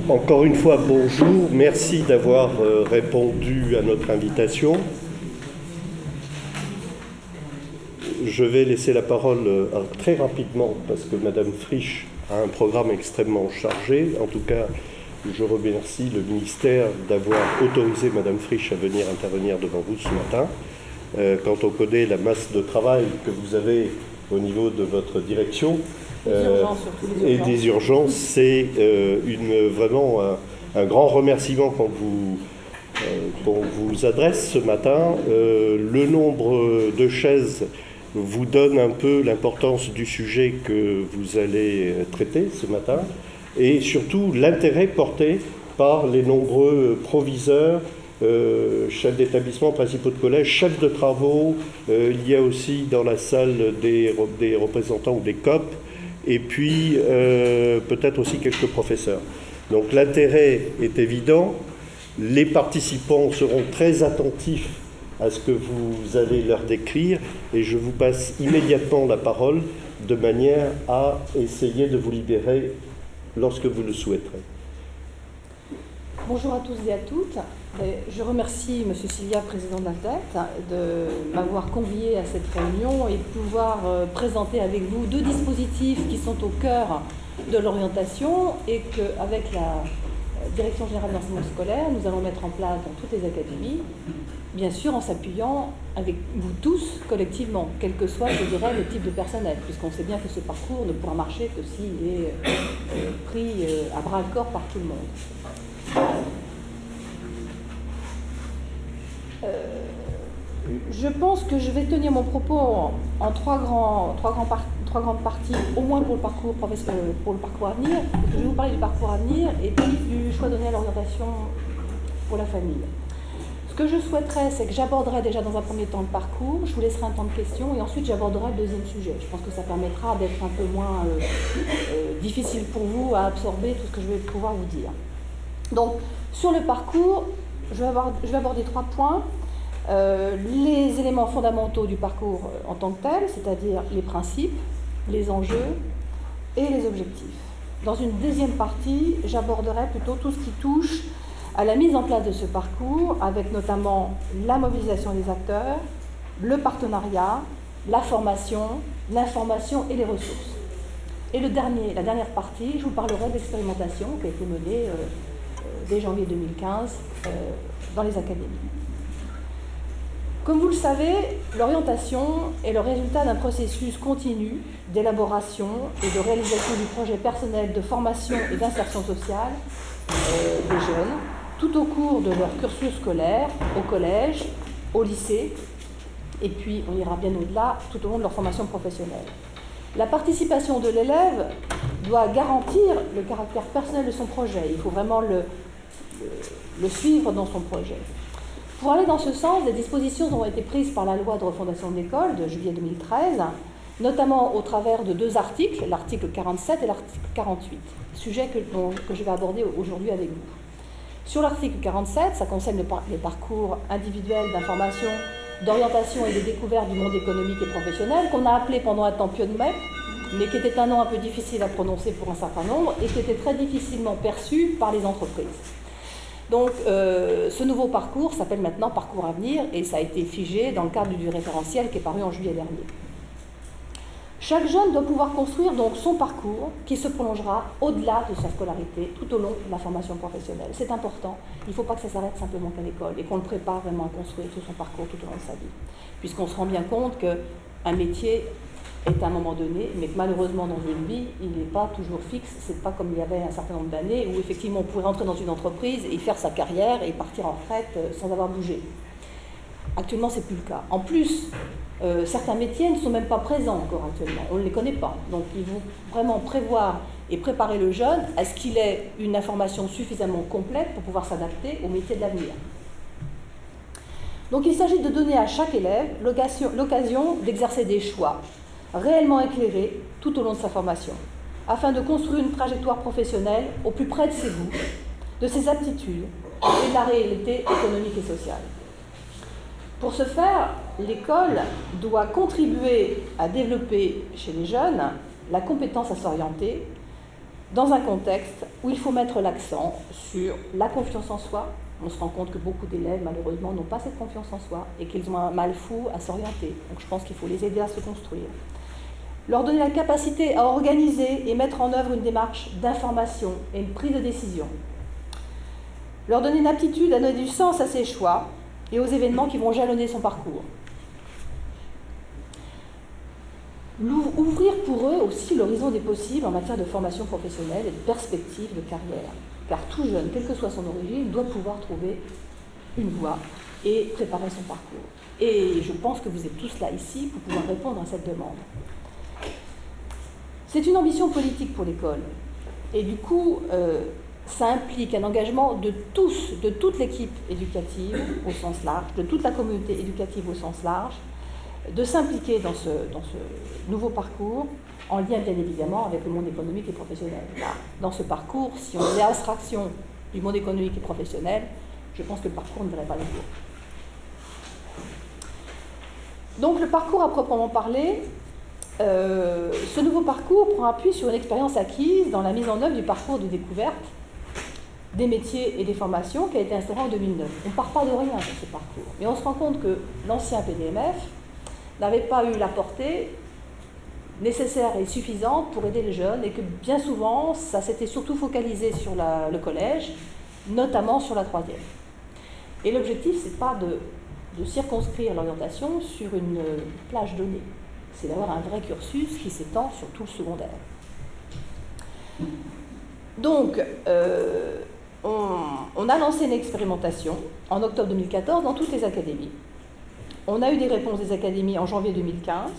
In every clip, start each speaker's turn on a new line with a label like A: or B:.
A: Encore une fois, bonjour. Merci d'avoir répondu à notre invitation. Je vais laisser la parole très rapidement parce que Madame Frisch a un programme extrêmement chargé. En tout cas, je remercie le ministère d'avoir autorisé Madame Frisch à venir intervenir devant vous ce matin. Quand on connaît la masse de travail que vous avez au niveau de votre direction, et des urgences, c'est vraiment un grand remerciement qu'on vous adresse ce matin. Le nombre de chaises vous donne un peu l'importance du sujet que vous allez traiter ce matin et surtout l'intérêt porté par les nombreux proviseurs, chefs d'établissement, principaux de collège, chefs de travaux. Il y a aussi dans la salle des représentants ou des COP, et puis peut-être aussi quelques professeurs. Donc l'intérêt est évident. Les participants seront très attentifs à ce que vous allez leur décrire, et je vous passe immédiatement la parole de manière à essayer de vous libérer lorsque vous le souhaiterez.
B: Bonjour à tous et à toutes. Je remercie M. Silvia, président de l'ALTET, de m'avoir convié à cette réunion et de pouvoir présenter avec vous deux dispositifs qui sont au cœur de l'orientation et qu'avec la Direction générale de l'enseignement scolaire, nous allons mettre en place dans toutes les académies, bien sûr en s'appuyant avec vous tous collectivement, quel que soit, je dirais, le type de personnel, puisqu'on sait bien que ce parcours ne pourra marcher que s'il est pris à bras-le-corps par tout le monde. Je pense que je vais tenir mon propos en trois grandes parties, au moins pour le parcours à venir. Je vais vous parler du parcours à venir et puis du choix donné à l'orientation pour la famille. Ce que je souhaiterais, c'est que j'aborderai déjà dans un premier temps le parcours, je vous laisserai un temps de questions et ensuite j'aborderai le deuxième sujet. Je pense que ça permettra d'être un peu moins difficile pour vous à absorber tout ce que je vais pouvoir vous dire. Donc, sur le parcours, je vais aborder 3 points. Les éléments fondamentaux du parcours en tant que tel, c'est-à-dire les principes, les enjeux et les objectifs. Dans une deuxième partie, j'aborderai plutôt tout ce qui touche à la mise en place de ce parcours, avec notamment la mobilisation des acteurs, le partenariat, la formation, l'information et les ressources. Et la dernière partie, je vous parlerai d'expérimentation qui a été menée dès janvier 2015 dans les académies. Comme vous le savez, l'orientation est le résultat d'un processus continu d'élaboration et de réalisation du projet personnel de formation et d'insertion sociale des jeunes, tout au cours de leur cursus scolaire, au collège, au lycée, et puis on ira bien au-delà, tout au long de leur formation professionnelle. La participation de l'élève doit garantir le caractère personnel de son projet. Il faut vraiment le suivre dans son projet. Pour aller dans ce sens, des dispositions ont été prises par la loi de refondation de l'école de juillet 2013, notamment au travers de 2 articles, l'article 47 et l'article 48, sujet que je vais aborder aujourd'hui avec vous. Sur l'article 47, ça concerne les parcours individuels d'information, d'orientation et de découverte du monde économique et professionnel, qu'on a appelé pendant un temps PIONMEP, mais qui était un nom un peu difficile à prononcer pour un certain nombre et qui était très difficilement perçu par les entreprises. Donc, ce nouveau parcours s'appelle maintenant Parcours à venir et ça a été figé dans le cadre du référentiel qui est paru en juillet dernier. Chaque jeune doit pouvoir construire donc son parcours qui se prolongera au-delà de sa scolarité tout au long de la formation professionnelle. C'est important, il ne faut pas que ça s'arrête simplement qu'à l'école et qu'on le prépare vraiment à construire tout son parcours tout au long de sa vie. Puisqu'on se rend bien compte qu'un métier est à un moment donné, mais que malheureusement dans une vie, il n'est pas toujours fixe. C'est pas comme il y avait un certain nombre d'années où effectivement on pouvait rentrer dans une entreprise et faire sa carrière et partir en retraite sans avoir bougé. Actuellement, c'est plus le cas. En plus, certains métiers ne sont même pas présents encore actuellement. On ne les connaît pas. Donc il faut vraiment prévoir et préparer le jeune à ce qu'il ait une information suffisamment complète pour pouvoir s'adapter aux métiers de l'avenir. Donc il s'agit de donner à chaque élève l'occasion d'exercer des choix réellement éclairé tout au long de sa formation, afin de construire une trajectoire professionnelle au plus près de ses goûts, de ses aptitudes et de la réalité économique et sociale. Pour ce faire, l'école doit contribuer à développer chez les jeunes la compétence à s'orienter dans un contexte où il faut mettre l'accent sur la confiance en soi. On se rend compte que beaucoup d'élèves, malheureusement, n'ont pas cette confiance en soi et qu'ils ont un mal fou à s'orienter. Donc je pense qu'il faut les aider à se construire. Leur donner la capacité à organiser et mettre en œuvre une démarche d'information et une prise de décision. Leur donner une aptitude à donner du sens à ses choix et aux événements qui vont jalonner son parcours. Ouvrir pour eux aussi l'horizon des possibles en matière de formation professionnelle et de perspective de carrière. Car tout jeune, quelle que soit son origine, doit pouvoir trouver une voie et préparer son parcours. Et je pense que vous êtes tous là ici pour pouvoir répondre à cette demande. C'est une ambition politique pour l'école. Et du coup, ça implique un engagement de tous, de toute l'équipe éducative au sens large, de toute la communauté éducative au sens large, de s'impliquer dans ce nouveau parcours, en lien bien évidemment avec le monde économique et professionnel. Là, dans ce parcours, si on faisait abstraction du monde économique et professionnel, je pense que le parcours ne verrait pas le jour. Donc le parcours à proprement parler, ce nouveau parcours prend appui sur une expérience acquise dans la mise en œuvre du parcours de découverte des métiers et des formations qui a été instauré en 2009. On ne part pas de rien dans ce parcours, mais on se rend compte que l'ancien PDMF n'avait pas eu la portée nécessaire et suffisante pour aider les jeunes et que bien souvent, ça s'était surtout focalisé sur le collège, notamment sur la troisième. Et l'objectif, ce n'est pas de circonscrire l'orientation sur une plage donnée, c'est d'avoir un vrai cursus qui s'étend sur tout le secondaire. Donc, on a lancé une expérimentation en octobre 2014 dans toutes les académies. On a eu des réponses des académies en janvier 2015.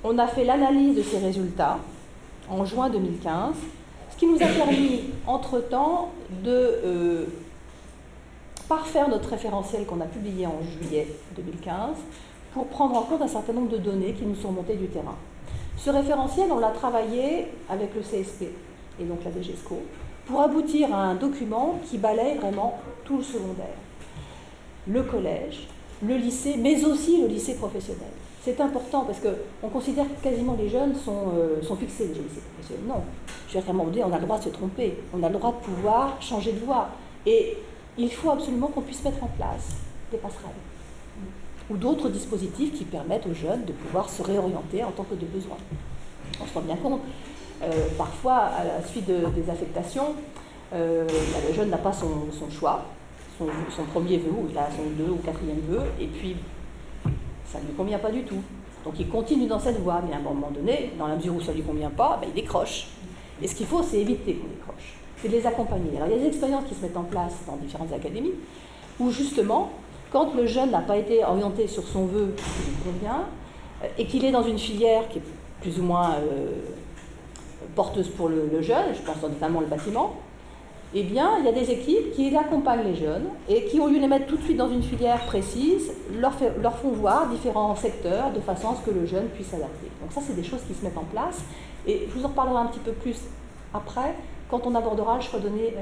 B: On a fait l'analyse de ces résultats en juin 2015, ce qui nous a permis, entre-temps, de parfaire notre référentiel qu'on a publié en juillet 2015 pour prendre en compte un certain nombre de données qui nous sont montées du terrain. Ce référentiel, on l'a travaillé avec le CSP et donc la DGESCO pour aboutir à un document qui balaye vraiment tout le secondaire. Le collège, le lycée, mais aussi le lycée professionnel. C'est important parce qu'on considère que quasiment les jeunes sont fixés déjà au lycée professionnel. Non, je vais vraiment dire, on a le droit de se tromper, on a le droit de pouvoir changer de voie. Et il faut absolument qu'on puisse mettre en place des passerelles ou d'autres dispositifs qui permettent aux jeunes de pouvoir se réorienter en tant que de besoin. On se rend bien compte, parfois, à la suite des affectations, le jeune n'a pas son choix, son premier vœu, ou il a son 2 ou 4e vœu, et puis ça ne lui convient pas du tout. Donc il continue dans cette voie, mais à un moment donné, dans la mesure où ça ne lui convient pas, il décroche. Et ce qu'il faut, c'est éviter qu'on décroche. C'est de les accompagner. Alors il y a des expériences qui se mettent en place dans différentes académies, où justement, quand le jeune n'a pas été orienté sur son vœu qui lui convient, et qu'il est dans une filière qui est plus ou moins porteuse pour le jeune, je pense notamment le bâtiment, eh bien, il y a des équipes qui accompagnent les jeunes et qui, au lieu de les mettre tout de suite dans une filière précise, leur font voir différents secteurs de façon à ce que le jeune puisse s'adapter. Donc ça, c'est des choses qui se mettent en place. Et je vous en reparlerai un petit peu plus après, quand on abordera le choix donné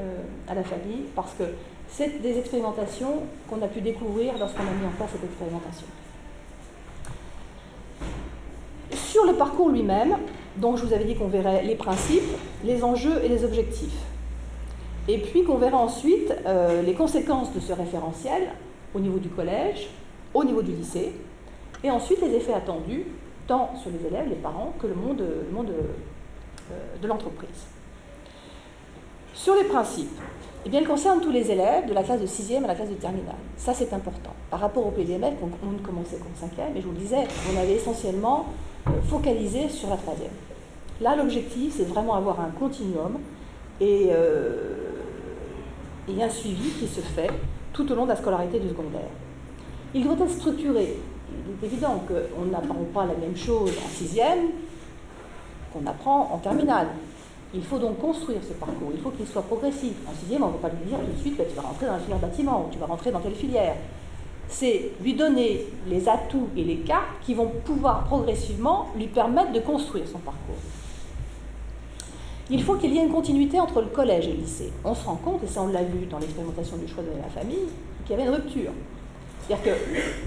B: à la famille, parce que c'est des expérimentations qu'on a pu découvrir lorsqu'on a mis en place cette expérimentation. Sur le parcours lui-même, donc je vous avais dit qu'on verrait les principes, les enjeux et les objectifs. Et puis qu'on verra ensuite les conséquences de ce référentiel au niveau du collège, au niveau du lycée, et ensuite les effets attendus, tant sur les élèves, les parents, que le monde de l'entreprise. Sur les principes, eh bien, ils concernent tous les élèves de la classe de 6e à la classe de terminale. Ça, c'est important. Par rapport au PDMF, on ne commençait qu'en 5e, et je vous le disais, on avait essentiellement focalisé sur la 3e. Là, l'objectif, c'est vraiment avoir un continuum et un suivi qui se fait tout au long de la scolarité du secondaire. Il doit être structuré. Il est évident qu'on n'apprend pas la même chose en 6e qu'on apprend en terminale. Il faut donc construire ce parcours, il faut qu'il soit progressif. En 6e, on ne va pas lui dire tout de suite, tu vas rentrer dans la filière bâtiment, ou tu vas rentrer dans telle filière. C'est lui donner les atouts et les cartes qui vont pouvoir progressivement lui permettre de construire son parcours. Il faut qu'il y ait une continuité entre le collège et le lycée. On se rend compte, et ça on l'a vu dans l'expérimentation du choix de la famille, qu'il y avait une rupture. C'est-à-dire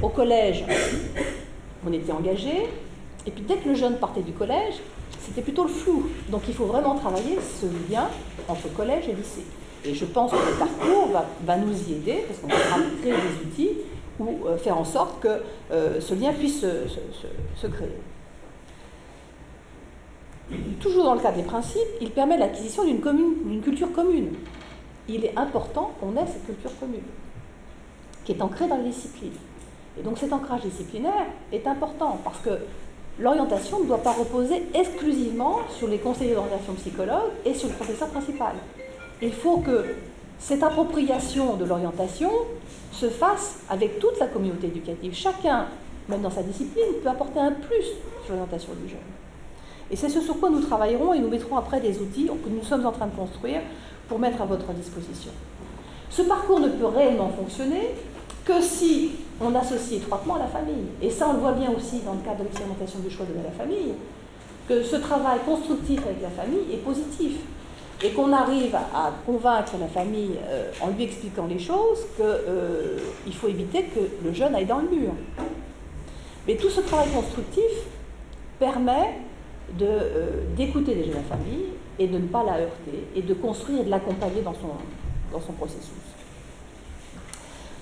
B: qu'au collège, on était engagé, et puis dès que le jeune partait du collège, c'était plutôt le flou. Donc il faut vraiment travailler ce lien entre collège et lycée. Et je pense que le parcours va nous y aider, parce qu'on va créer des outils ou faire en sorte que ce lien puisse se créer. Toujours dans le cadre des principes, il permet l'acquisition d'une culture commune. Il est important qu'on ait cette culture commune, qui est ancrée dans les disciplines. Et donc cet ancrage disciplinaire est important, parce que l'orientation ne doit pas reposer exclusivement sur les conseillers d'orientation psychologues et sur le professeur principal. Il faut que cette appropriation de l'orientation se fasse avec toute la communauté éducative. Chacun, même dans sa discipline, peut apporter un plus sur l'orientation du jeune. Et c'est ce sur quoi nous travaillerons et nous mettrons après des outils que nous sommes en train de construire pour mettre à votre disposition. Ce parcours ne peut réellement fonctionner que si on associe étroitement la famille. Et ça, on le voit bien aussi dans le cadre de l'expérimentation du choix de la famille, que ce travail constructif avec la famille est positif. Et qu'on arrive à convaincre la famille en lui expliquant les choses qu'il faut éviter que le jeune aille dans le mur. Mais tout ce travail constructif permet d'écouter déjà la famille et de ne pas la heurter et de construire et de l'accompagner dans son processus.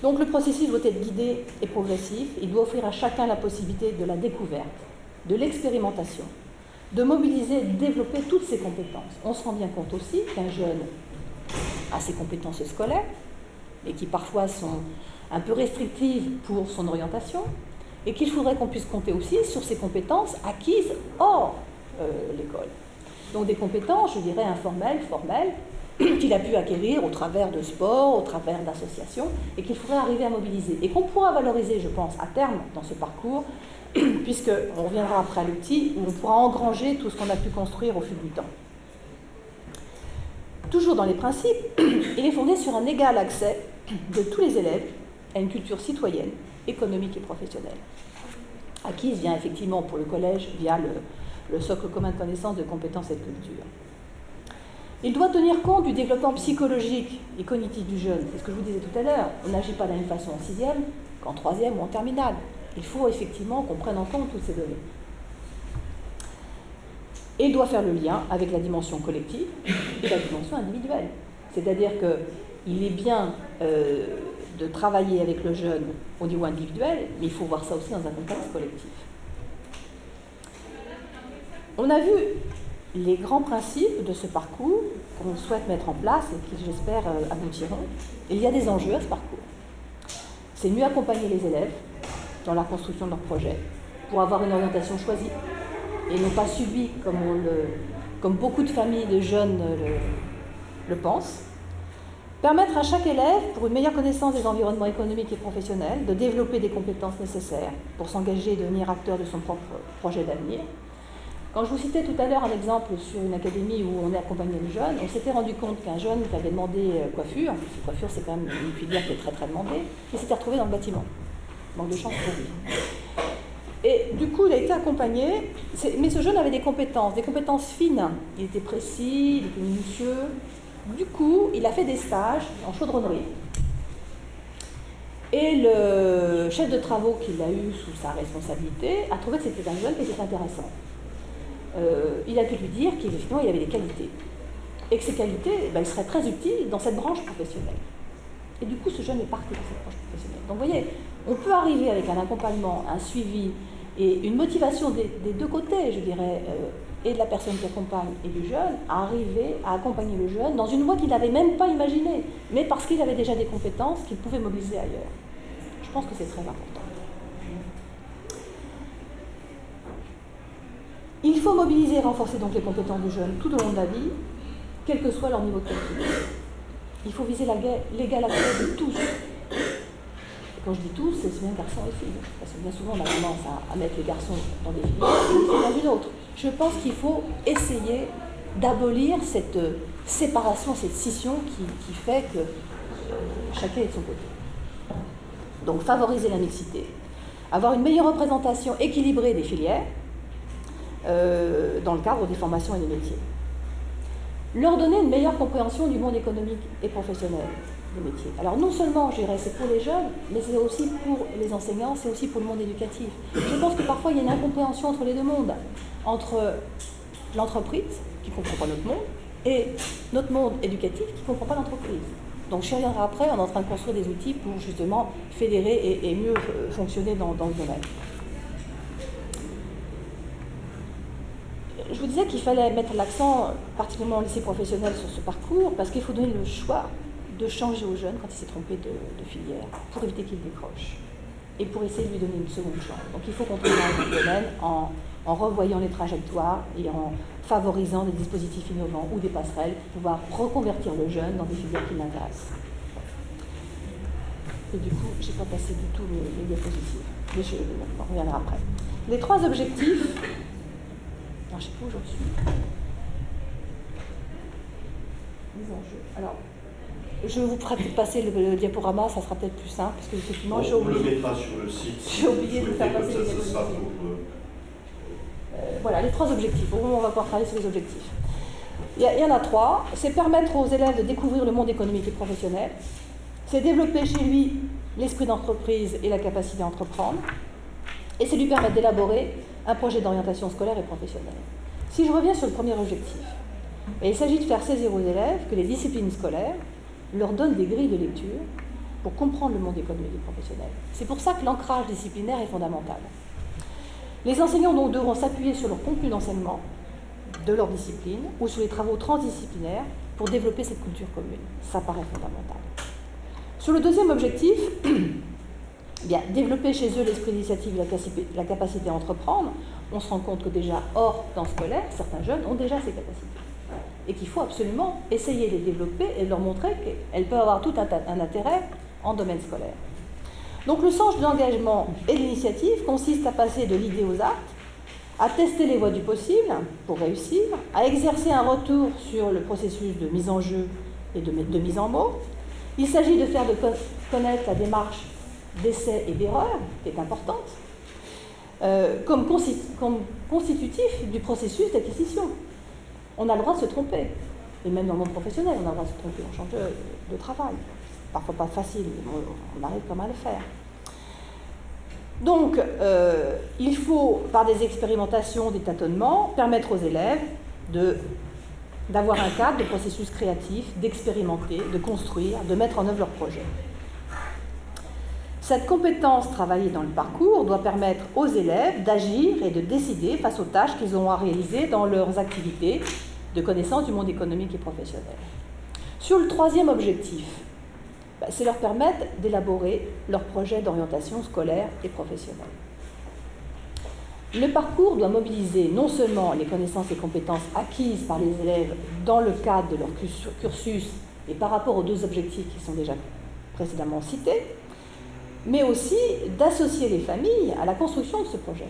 B: Donc le processus doit être guidé et progressif. Il doit offrir à chacun la possibilité de la découverte, de l'expérimentation, de mobiliser et de développer toutes ses compétences. On se rend bien compte aussi qu'un jeune a ses compétences scolaires, mais qui parfois sont un peu restrictives pour son orientation, et qu'il faudrait qu'on puisse compter aussi sur ses compétences acquises hors l'école. Donc des compétences, je dirais, informelles, formelles, qu'il a pu acquérir au travers de sports, au travers d'associations, et qu'il faudrait arriver à mobiliser. Et qu'on pourra valoriser, je pense, à terme dans ce parcours, puisqu'on reviendra après à l'outil, où on pourra engranger tout ce qu'on a pu construire au fil du temps. Toujours dans les principes, il est fondé sur un égal accès de tous les élèves à une culture citoyenne, économique et professionnelle, acquise vient effectivement pour le collège via le socle commun de connaissances, de compétences et de culture. Il doit tenir compte du développement psychologique et cognitif du jeune. C'est ce que je vous disais tout à l'heure. On n'agit pas de la même façon en 6e qu'en 3e ou en terminale. Il faut effectivement qu'on prenne en compte toutes ces données. Et il doit faire le lien avec la dimension collective et la dimension individuelle. C'est-à-dire qu'il est bien de travailler avec le jeune au niveau individuel, mais il faut voir ça aussi dans un contexte collectif. On a vu les grands principes de ce parcours qu'on souhaite mettre en place et qui, j'espère, aboutiront. Et il y a des enjeux à ce parcours. C'est mieux accompagner les élèves dans la construction de leur projet pour avoir une orientation choisie et non pas subie comme beaucoup de familles de jeunes le pensent. Permettre à chaque élève, pour une meilleure connaissance des environnements économiques et professionnels, de développer des compétences nécessaires pour s'engager et devenir acteur de son propre projet d'avenir. Quand je vous citais tout à l'heure un exemple sur une académie où on a accompagné le jeune, on s'était rendu compte qu'un jeune qui avait demandé coiffure, parce que coiffure c'est quand même une filière qui est très très demandée, il s'était retrouvé dans le bâtiment. Manque de chance pour lui. Et du coup, il a été accompagné, mais ce jeune avait des compétences fines. Il était précis, il était minutieux. Du coup, il a fait des stages en chaudronnerie. Et le chef de travaux qu'il a eu sous sa responsabilité a trouvé que c'était un jeune qui était intéressant. Il a pu lui dire qu'effectivement, il avait des qualités. Et que ces qualités, il serait très utile dans cette branche professionnelle. Et du coup, ce jeune est parti dans cette branche professionnelle. Donc, vous voyez, on peut arriver avec un accompagnement, un suivi et une motivation des deux côtés, je dirais, et de la personne qui accompagne et du jeune, à arriver à accompagner le jeune dans une voie qu'il n'avait même pas imaginée, mais parce qu'il avait déjà des compétences qu'il pouvait mobiliser ailleurs. Je pense que c'est très important. Il faut mobiliser et renforcer donc les compétences du jeune tout au long de la vie, quel que soit leur niveau de qualité. Il faut viser l'égal accès de tous. Et quand je dis tous, c'est bien garçons et filles. Parce que bien souvent, on a tendance à mettre les garçons dans des filières et les filles dans une autre. Je pense qu'il faut essayer d'abolir cette séparation, cette scission qui fait que chacun est de son côté. Donc favoriser la mixité, avoir une meilleure représentation équilibrée des filières dans le cadre des formations et des métiers. Leur donner une meilleure compréhension du monde économique et professionnel des métiers. Alors non seulement, je dirais, c'est pour les jeunes, mais c'est aussi pour les enseignants, c'est aussi pour le monde éducatif. Je pense que parfois il y a une incompréhension entre les deux mondes, entre l'entreprise, qui ne comprend pas notre monde, et notre monde éducatif, qui ne comprend pas l'entreprise. Donc je reviendrai après, on est en train de construire des outils pour justement fédérer et mieux fonctionner dans le domaine. Je vous disais qu'il fallait mettre l'accent, particulièrement au lycée professionnel, sur ce parcours, parce qu'il faut donner le choix de changer aux jeunes quand il s'est trompé de filière, pour éviter qu'il décroche, et pour essayer de lui donner une seconde chance. Donc il faut qu'on travaille dans le domaine en revoyant les trajectoires et en favorisant des dispositifs innovants ou des passerelles pour pouvoir reconvertir le jeune dans des filières qui l'intéressent. Et du coup, je n'ai pas passé du tout les diapositives, mais on reviendra après. Les 3 objectifs. Alors, je ne sais pas où j'en suis. Les enjeux. Alors, je vous ferai passer le diaporama, ça sera peut-être plus simple, parce que effectivement, j'ai oublié.
A: On le mettra sur le site.
B: J'ai oublié de faire passer les diapositives. Voilà, les 3 objectifs. Au moment où on va pouvoir travailler sur les objectifs. Il y en a 3. C'est permettre aux élèves de découvrir le monde économique et professionnel. C'est développer chez lui l'esprit d'entreprise et la capacité à entreprendre. Et c'est lui permettre d'élaborer un projet d'orientation scolaire et professionnelle. Si je reviens sur le premier objectif, il s'agit de faire saisir aux élèves que les disciplines scolaires leur donnent des grilles de lecture pour comprendre le monde économique et professionnel. C'est pour ça que l'ancrage disciplinaire est fondamental. Les enseignants donc devront s'appuyer sur leur contenu d'enseignement de leur discipline ou sur les travaux transdisciplinaires pour développer cette culture commune. Ça paraît fondamental. Sur le deuxième objectif, bien, développer chez eux l'esprit d'initiative et la capacité à entreprendre. On se rend compte que déjà, hors temps scolaire, certains jeunes ont déjà ces capacités. Et qu'il faut absolument essayer de les développer et de leur montrer qu'elles peuvent avoir tout un intérêt en domaine scolaire. Donc le sens de l'engagement et de l'initiative consiste à passer de l'idée aux actes, à tester les voies du possible pour réussir, à exercer un retour sur le processus de mise en jeu et de mise en mots. Il s'agit de faire connaître la démarche d'essai et d'erreur, qui est importante, comme constitutif du processus d'acquisition. On a le droit de se tromper, et même dans le monde professionnel, on a le droit de se tromper, on change de travail. Parfois pas facile, mais on arrive quand même à le faire. Donc, il faut, par des expérimentations, des tâtonnements, permettre aux élèves d'avoir un cadre de processus créatif, d'expérimenter, de construire, de mettre en œuvre leurs projets. Cette compétence travaillée dans le parcours doit permettre aux élèves d'agir et de décider face aux tâches qu'ils auront à réaliser dans leurs activités de connaissance du monde économique et professionnel. Sur le troisième objectif, c'est leur permettre d'élaborer leur projet d'orientation scolaire et professionnelle. Le parcours doit mobiliser non seulement les connaissances et compétences acquises par les élèves dans le cadre de leur cursus et par rapport aux 2 objectifs qui sont déjà précédemment cités, mais aussi d'associer les familles à la construction de ce projet.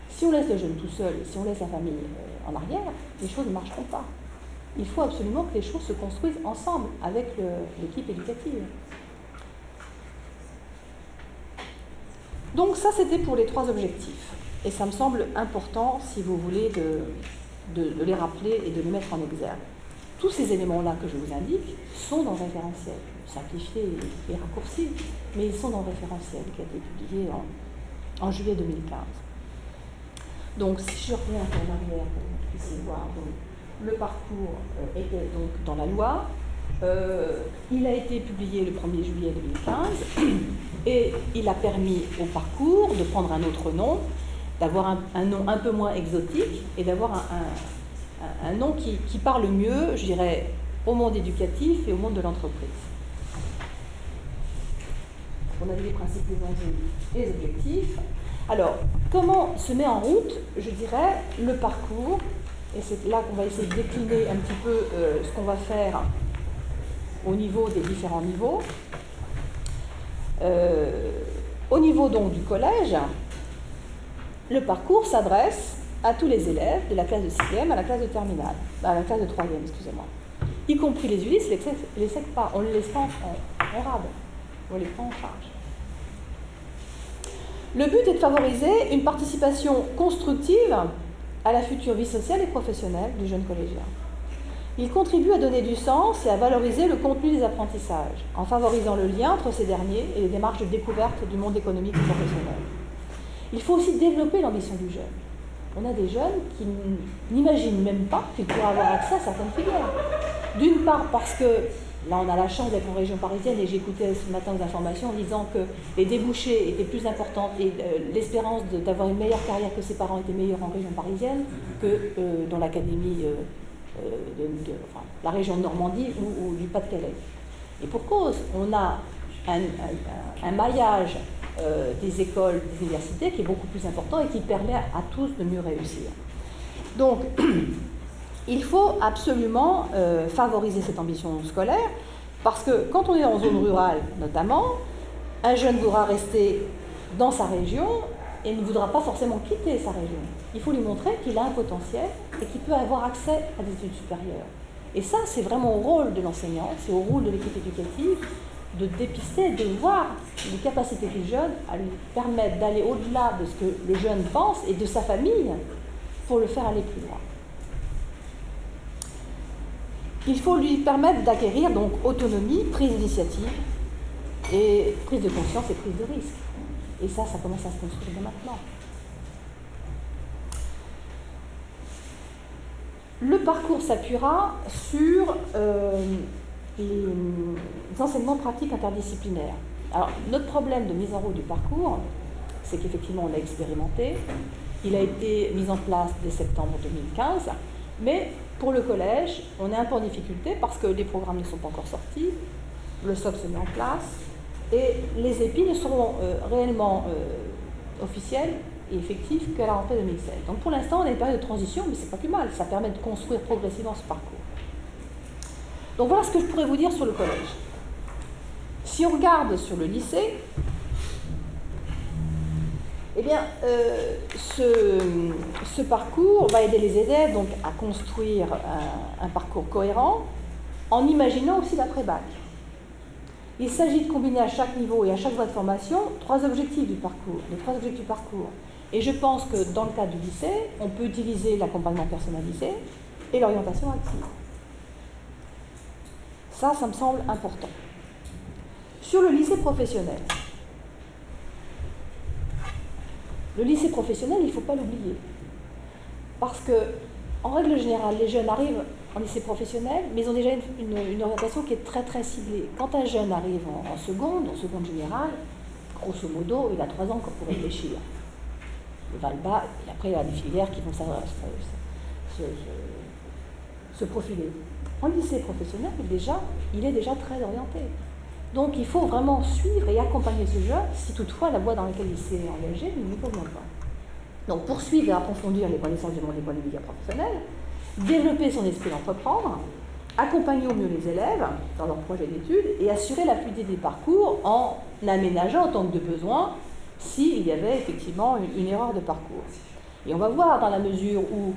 B: Si on laisse le jeune tout seul, si on laisse la famille en arrière, les choses ne marcheront pas. Il faut absolument que les choses se construisent ensemble avec l'équipe éducative. Donc ça, c'était pour les 3 objectifs. Et ça me semble important, si vous voulez, de les rappeler et de les mettre en exergue. Tous ces éléments-là que je vous indique sont dans le référentiel, simplifié et raccourci, mais ils sont dans le référentiel qui a été publié en juillet 2015. Donc si je reviens un peu en arrière pour que vous puissiez voir, donc, le parcours était donc dans la loi. Il a été publié le 1er juillet 2015 et il a permis au parcours de prendre un autre nom, d'avoir un nom un peu moins exotique et d'avoir un nom qui parle mieux, je dirais, au monde éducatif et au monde de l'entreprise. On a vu les principes, les enjeux et les objectifs. Alors, comment se met en route, je dirais, le parcours? Et c'est là qu'on va essayer de décliner un petit peu ce qu'on va faire au niveau des différents niveaux. Au niveau donc du collège, le parcours s'adresse à tous les élèves de la classe de 6e à la classe de terminale, à la classe de 3e, excusez-moi. Y compris les Ulysse, les sec pas, on ne les laisse pas en rade, on les prend en charge. Le but est de favoriser une participation constructive à la future vie sociale et professionnelle du jeune collégien. Il contribue à donner du sens et à valoriser le contenu des apprentissages, en favorisant le lien entre ces derniers et les démarches de découverte du monde économique et professionnel. Il faut aussi développer l'ambition du jeune, on a des jeunes qui n'imaginent même pas qu'ils pourraient avoir accès à certaines filières. D'une part parce que, là on a la chance d'être en région parisienne et j'écoutais ce matin aux informations en disant que les débouchés étaient plus importants et l'espérance d'avoir une meilleure carrière que ses parents était meilleure en région parisienne que dans l'académie la région de Normandie ou du Pas-de-Calais. Et pour cause, on a un maillage des écoles, des universités qui est beaucoup plus important et qui permet à tous de mieux réussir. Donc, il faut absolument favoriser cette ambition scolaire parce que quand on est en zone rurale notamment, un jeune voudra rester dans sa région et ne voudra pas forcément quitter sa région. Il faut lui montrer qu'il a un potentiel et qu'il peut avoir accès à des études supérieures. Et ça, c'est vraiment au rôle de l'enseignant, c'est au rôle de l'équipe éducative de dépister, de voir les capacités du jeune à lui permettre d'aller au-delà de ce que le jeune pense et de sa famille pour le faire aller plus loin. Il faut lui permettre d'acquérir donc autonomie, prise d'initiative et prise de conscience et prise de risque. Et ça commence à se construire dès maintenant. Le parcours s'appuiera sur les enseignements pratiques interdisciplinaires. Alors, notre problème de mise en route du parcours, c'est qu'effectivement, on l'a expérimenté. Il a été mis en place dès septembre 2015, mais pour le collège, on est un peu en difficulté parce que les programmes ne sont pas encore sortis, le socle se met en place, et les épis ne seront réellement officiels et effectifs qu'à la rentrée 2016. Donc pour l'instant, on a une période de transition, mais c'est pas plus mal, ça permet de construire progressivement ce parcours. Donc voilà ce que je pourrais vous dire sur le collège. Si on regarde sur le lycée, eh bien, ce parcours va aider les élèves donc, à construire un parcours cohérent en imaginant aussi l'après-bac. Il s'agit de combiner à chaque niveau et à chaque voie de formation trois objectifs du parcours, les trois objectifs du parcours. Et je pense que dans le cadre du lycée, on peut utiliser l'accompagnement personnalisé et l'orientation active. Ça me semble important. Sur le lycée professionnel, il ne faut pas l'oublier. Parce que, en règle générale, les jeunes arrivent en lycée professionnel, mais ils ont déjà une orientation qui est très très ciblée. Quand un jeune arrive en seconde générale, grosso modo, il a 3 ans pour réfléchir. Il va le bas, et après il y a des filières qui vont se profiler. En lycée professionnel, il est déjà très orienté. Donc il faut vraiment suivre et accompagner ce jeune si toutefois la voie dans laquelle il s'est engagé ne lui convient pas. Donc poursuivre et approfondir les connaissances du monde économique et professionnel, développer son esprit d'entreprendre, accompagner au mieux les élèves dans leurs projets d'études et assurer la fluidité des parcours en aménageant en tant que de besoin s'il y avait effectivement une erreur de parcours. Et on va voir dans la mesure où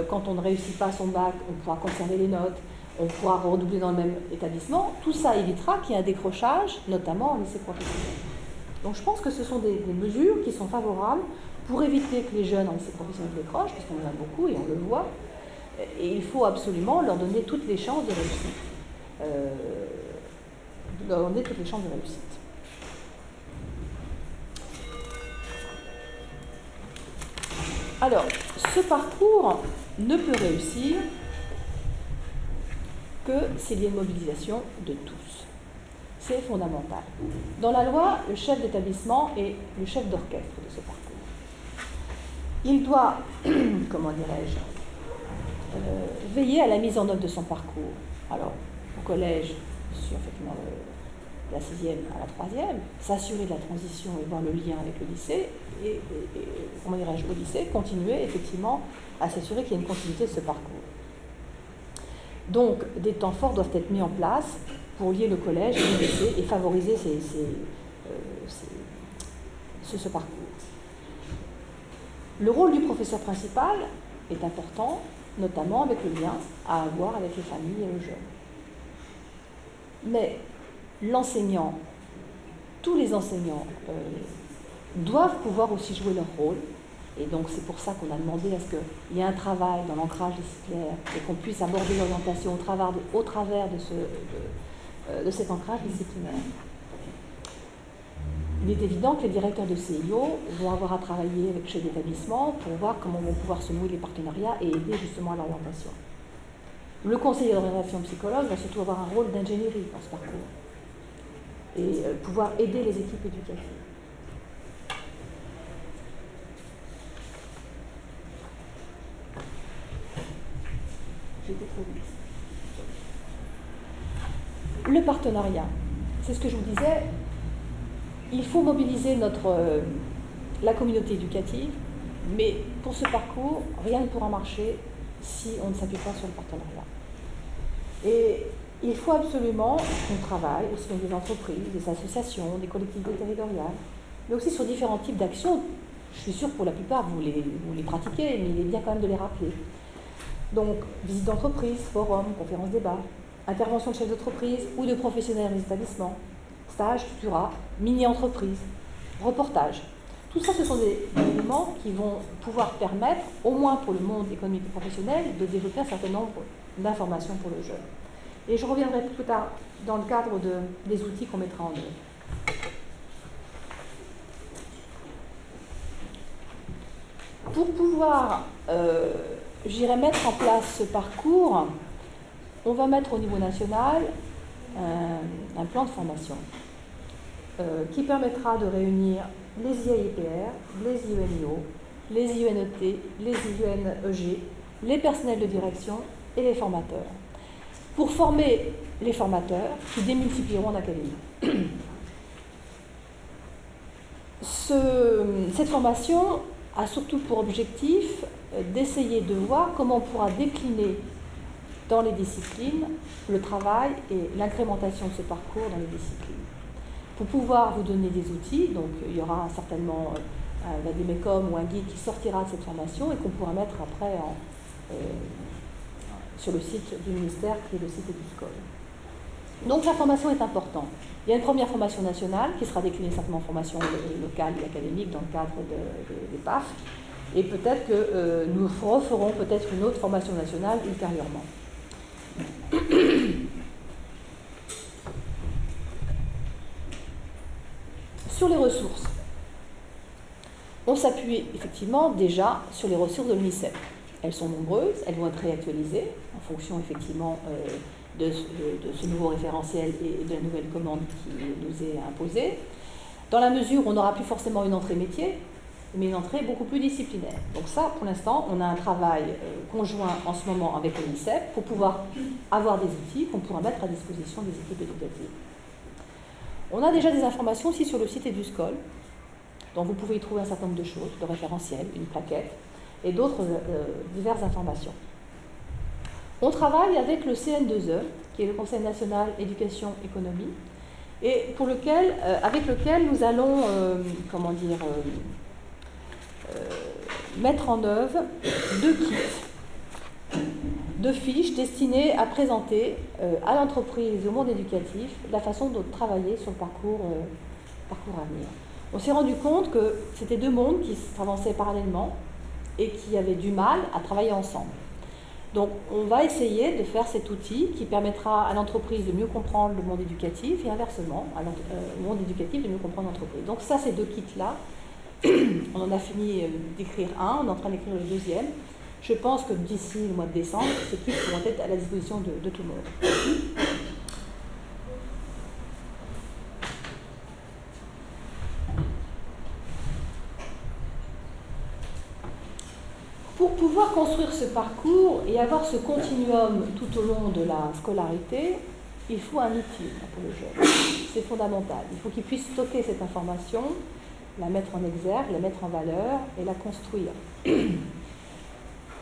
B: quand on ne réussit pas son bac, on pourra conserver les notes, on pourra redoubler dans le même établissement, tout ça évitera qu'il y ait un décrochage, notamment en lycée professionnel. Donc je pense que ce sont des mesures qui sont favorables pour éviter que les jeunes en lycée professionnel décrochent, parce qu'on en a beaucoup et on le voit, et il faut absolument leur donner toutes les chances de réussite. Alors, ce parcours ne peut réussir que s'il y a une mobilisation de tous. C'est fondamental. Dans la loi, le chef d'établissement est le chef d'orchestre de ce parcours. Il doit, veiller à la mise en œuvre de son parcours. Alors, au collège, sur effectivement la 6e à la 3e, s'assurer de la transition et voir le lien avec le lycée, et au lycée, continuer effectivement à s'assurer qu'il y a une continuité de ce parcours. Donc, des temps forts doivent être mis en place pour lier le collège et le lycée et favoriser ce parcours. Le rôle du professeur principal est important, notamment avec le lien à avoir avec les familles et le jeune. Mais l'enseignant, tous les enseignants doivent pouvoir aussi jouer leur rôle. Et donc c'est pour ça qu'on a demandé à ce qu'il y ait un travail dans l'ancrage disciplinaire et qu'on puisse aborder l'orientation au travers de cet ancrage disciplinaire. il est évident que les directeurs de CIO vont avoir à travailler avec chefs d'établissement pour voir comment vont pouvoir se nouer les partenariats et aider justement à l'orientation. Le conseiller d'orientation psychologue va surtout avoir un rôle d'ingénierie dans ce parcours et pouvoir aider les équipes éducatives. J'étais trop vite. Le partenariat, c'est ce que je vous disais, il faut mobiliser la communauté éducative, mais pour ce parcours, rien ne pourra marcher si on ne s'appuie pas sur le partenariat. Et il faut absolument qu'on travaille aussi avec des entreprises, des associations, des collectivités territoriales, mais aussi sur différents types d'actions. Je suis sûre que pour la plupart, vous les pratiquez, mais il est bien quand même de les rappeler. Donc, visite d'entreprise, forum, conférences, débats, intervention de chefs d'entreprise ou de professionnels des établissements, stage, tutorat, mini-entreprise, reportage. Tout ça, ce sont des éléments qui vont pouvoir permettre, au moins pour le monde économique et professionnel, de développer un certain nombre d'informations pour le jeune. Et je reviendrai plus tard dans le cadre des outils qu'on mettra en œuvre. Pour pouvoir, j'irai mettre en place ce parcours, on va mettre au niveau national un plan de formation qui permettra de réunir les IAIPR, les IENIO, les IUNET, les IUNEG, les personnels de direction et les formateurs, pour former les formateurs qui démultiplieront en académie. Cette formation a surtout pour objectif d'essayer de voir comment on pourra décliner dans les disciplines le travail et l'incrémentation de ce parcours dans les disciplines. Pour pouvoir vous donner des outils, donc il y aura certainement un vadémécum ou un guide qui sortira de cette formation et qu'on pourra mettre après sur le site du ministère qui est le site EduScol. Donc la formation est importante. Il y a une première formation nationale qui sera déclinée certainement en formation locale et académique dans le cadre des PAF. Et peut-être que nous referons peut-être une autre formation nationale ultérieurement. Sur les ressources, on s'appuie effectivement déjà sur les ressources de l'UNICEF. Elles sont nombreuses, elles vont être réactualisées en fonction effectivement de ce nouveau référentiel et de la nouvelle commande qui nous est imposée. Dans la mesure où on n'aura plus forcément une entrée métier, mais une entrée beaucoup plus disciplinaire. Donc ça, pour l'instant, on a un travail conjoint en ce moment avec l'UNICEF pour pouvoir avoir des outils qu'on pourra mettre à disposition des équipes éducatives. On a déjà des informations aussi sur le site EduScol, dont vous pouvez y trouver un certain nombre de choses, de référentiels, une plaquette, et d'autres diverses informations. On travaille avec le CN2E, qui est le Conseil national éducation économie, et avec lequel nous allons mettre en œuvre 2 kits, 2 fiches destinées à présenter à l'entreprise et au monde éducatif la façon de travailler sur le parcours à venir. On s'est rendu compte que c'était 2 mondes qui s'avançaient parallèlement et qui avaient du mal à travailler ensemble. Donc on va essayer de faire cet outil qui permettra à l'entreprise de mieux comprendre le monde éducatif et inversement, au monde éducatif de mieux comprendre l'entreprise. Donc ça, ces 2 kits-là, on en a fini d'écrire un, on est en train d'écrire le 2e. Je pense que d'ici le mois de décembre, ces kits pourront être à la disposition de tout le monde. Pour pouvoir construire ce parcours et avoir ce continuum tout au long de la scolarité, il faut un outil pour le jeune. C'est fondamental. Il faut qu'il puisse stocker cette information, la mettre en exergue, la mettre en valeur et la construire.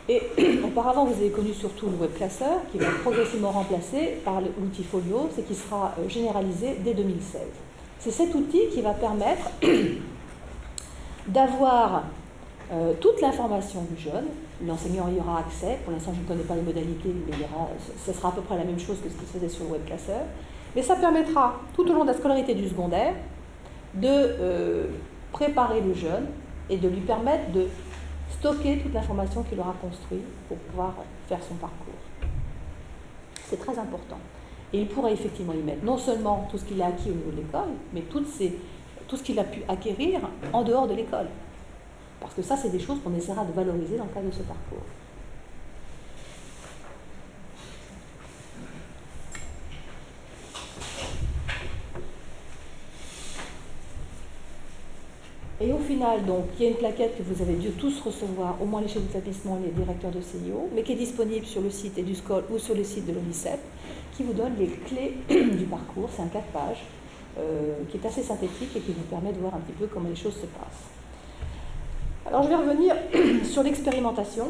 B: Et auparavant, vous avez connu surtout le webclasseur qui va être progressivement remplacé par l'outil Folio, c'est qui sera généralisé dès 2016. C'est cet outil qui va permettre d'avoir toute l'information du jeune. L'enseignant y aura accès. Pour l'instant, je ne connais pas les modalités, mais ce sera à peu près la même chose que ce qui se faisait sur le webclasseur. Mais ça permettra, tout au long de la scolarité du secondaire, de préparer le jeune et de lui permettre de stocker toute l'information qu'il aura construite pour pouvoir faire son parcours. C'est très important. Et il pourra effectivement y mettre non seulement tout ce qu'il a acquis au niveau de l'école, mais toutes ces tout ce qu'il a pu acquérir en dehors de l'école. Parce que ça, c'est des choses qu'on essaiera de valoriser dans le cadre de ce parcours. Et au final, donc, il y a une plaquette que vous avez dû tous recevoir, au moins les chefs d'établissement, les directeurs de CIO, mais qui est disponible sur le site EduScol ou sur le site de l'ONICEP, qui vous donne les clés du parcours. C'est un 4 pages qui est assez synthétique et qui vous permet de voir un petit peu comment les choses se passent. Alors, je vais revenir sur l'expérimentation.